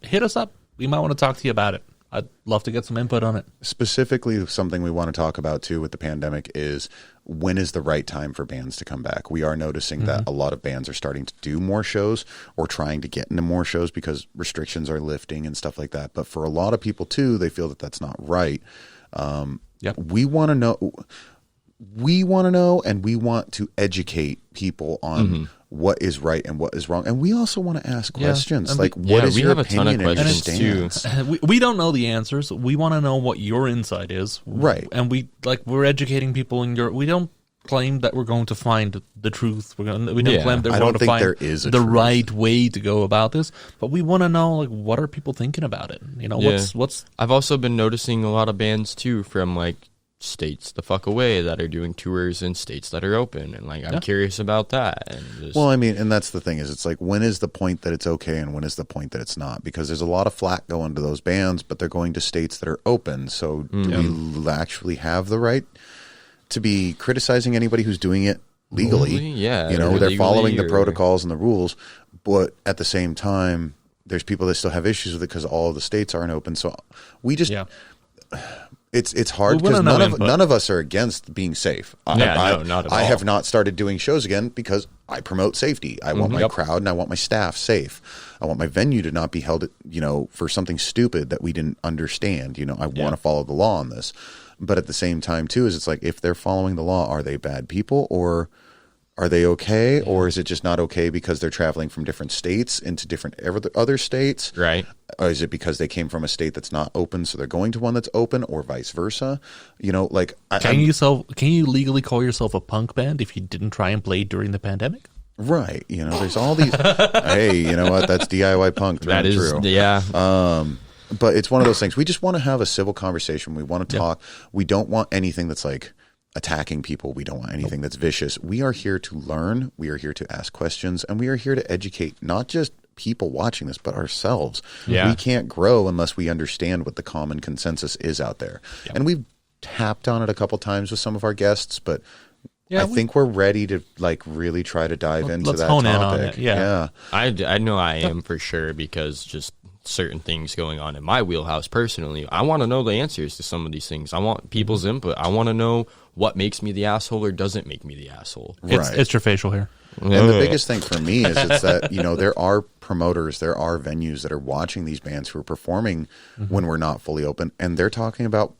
hit us up. We might want to talk to you about it. I'd love to get some input on it.
Specifically, something we want to talk about too with the pandemic is when is the right time for bands to come back? We are noticing that a lot of bands are starting to do more shows or trying to get into more shows because restrictions are lifting and stuff like that. But for a lot of people too, they feel that that's not right. We want to know. We want to know, and we want to educate people on what is right and what is wrong. And we also want to ask questions like, what is
we
your
have a ton of
opinion and your
questions,
stance?
We don't know the answers. We want to know what your insight is.
Right.
And we're educating people we don't claim that we're going to find the truth. We don't claim that we're
I
going
don't
to
think
find
there is a
the
truth.
right way to go about this. But we want to know, like, what are people thinking about it? What's
I've also been noticing a lot of bands too from like states the fuck away that are doing tours in states that are open, and like I'm curious about that. And just,
Well, I mean, and that's the thing is it's like, when is the point that it's okay and when is the point that it's not? Because there's a lot of flack going to those bands, but they're going to states that are open. So do we actually have the right to be criticizing anybody who's doing it legally.
Yeah,
You know,
or
they're
legally,
following the
or-
protocols and the rules, but at the same time, there's people that still have issues with it because all of the states aren't open. So we just, it's hard
We
because
wanna know input.
none of us are against being safe.
No, not at all.
I have not started doing shows again because I promote safety. I want my crowd and I want my staff safe. I want my venue to not be held, for something stupid that we didn't understand. I want to follow the law on this. But at the same time, too, is it's like, if they're following the law, are they bad people, or are they okay? Or is it just not okay because they're traveling from different states into different other states?
Right.
Or is it because they came from a state that's not open, so they're going to one that's open, or vice versa?
Can you legally call yourself a punk band if you didn't try and play during the pandemic?
Right. There's all these, hey, you know what? That's DIY punk.
That is,
true.
yeah.
But it's one of those things. We just want to have a civil conversation. We want to talk. We don't want anything that's like attacking people. We don't want anything that's vicious. We are here to learn. We are here to ask questions, and we are here to educate not just people watching this, but ourselves.
Yeah.
We can't grow unless we understand what the common consensus is out there. Yeah. And we've tapped on it a couple times with some of our guests, but I think we're ready to really try to dive into that
hone
topic.
in on it. Yeah.
I know I am for sure, because just certain things going on in my wheelhouse personally. I want to know the answers to some of these things. I want people's input. I want to know what makes me the asshole or doesn't make me the asshole.
Right.
It's your facial hair.
And the biggest thing for me is it's that, there are promoters, there are venues that are watching these bands who are performing when we're not fully open, and they're talking about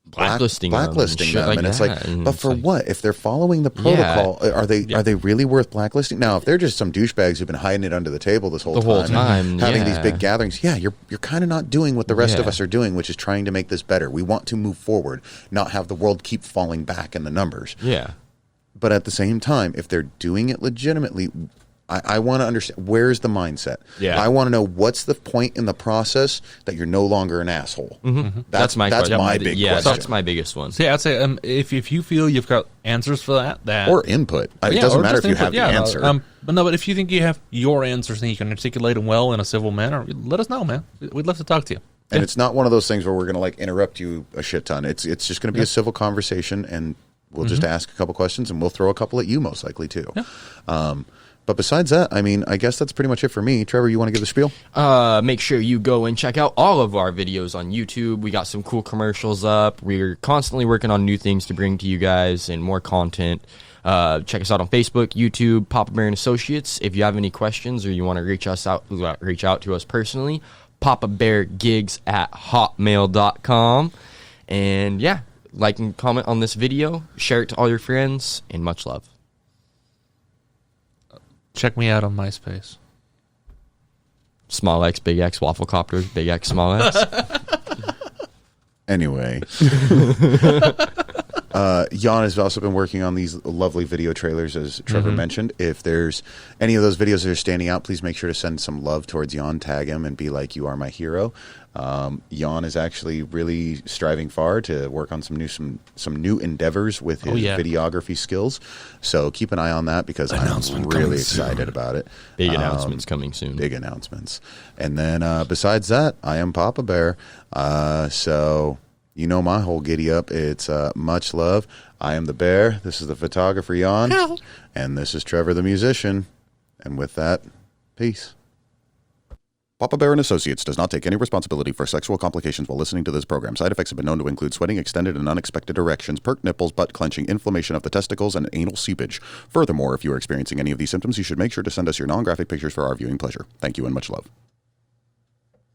blacklisting them.
Like
And it's
that.
like, but for what? If they're following the protocol, are they really worth blacklisting? Now, if they're just some douchebags who've been hiding it under the table the whole time, having these big gatherings, you're kind of not doing what the rest of us are doing, which is trying to make this better. We want to move forward, not have the world keep falling back in the numbers.
Yeah.
But at the same time, if they're doing it legitimately, I want to understand, where's the mindset?
Yeah.
I want to know, what's the point in the process that you're no longer an asshole?
Mm-hmm. That's my
big question.
That's my biggest one.
So I'd say if you feel you've got answers for that
Or input. It doesn't matter if you have the answer.
But if you think you have your answers and you can articulate them well in a civil manner, let us know, man. We'd love to talk to you.
And it's not one of those things where we're going to interrupt you a shit ton. It's just going to be a civil conversation, and we'll just ask a couple questions, and we'll throw a couple at you most likely too. Yeah. But besides that, I guess that's pretty much it for me. Trevor, you want to give the spiel?
Make sure you go and check out all of our videos on YouTube. We got some cool commercials up. We're constantly working on new things to bring to you guys and more content. Check us out on Facebook, YouTube, Papa Bear and Associates. If you have any questions or you want to reach out to us personally, papabeargigs@hotmail.com. And yeah, like and comment on this video, share it to all your friends, and much love.
Check me out on MySpace.
Small X, Big X, Waffle Copter, Big X, Small X.
Anyway. Jan has also been working on these lovely video trailers, as Trevor mentioned. If there's any of those videos that are standing out, please make sure to send some love towards Jan, tag him, and be like, you are my hero. Jan is actually really striving far to work on some new endeavors with his videography skills. So keep an eye on that, because I'm really excited about it.
Big announcements coming soon.
Big announcements. And then besides that, I am Papa Bear. So you know my whole giddy up. It's much love. I am the bear. This is the photographer, Jan.
Hello.
And this is Trevor, the musician. And with that, peace. Papa Bear and Associates does not take any responsibility for sexual complications while listening to this program. Side effects have been known to include sweating, extended and unexpected erections, perked nipples, butt clenching, inflammation of the testicles, and anal seepage. Furthermore, if you are experiencing any of these symptoms, you should make sure to send us your non-graphic pictures for our viewing pleasure. Thank you and much love.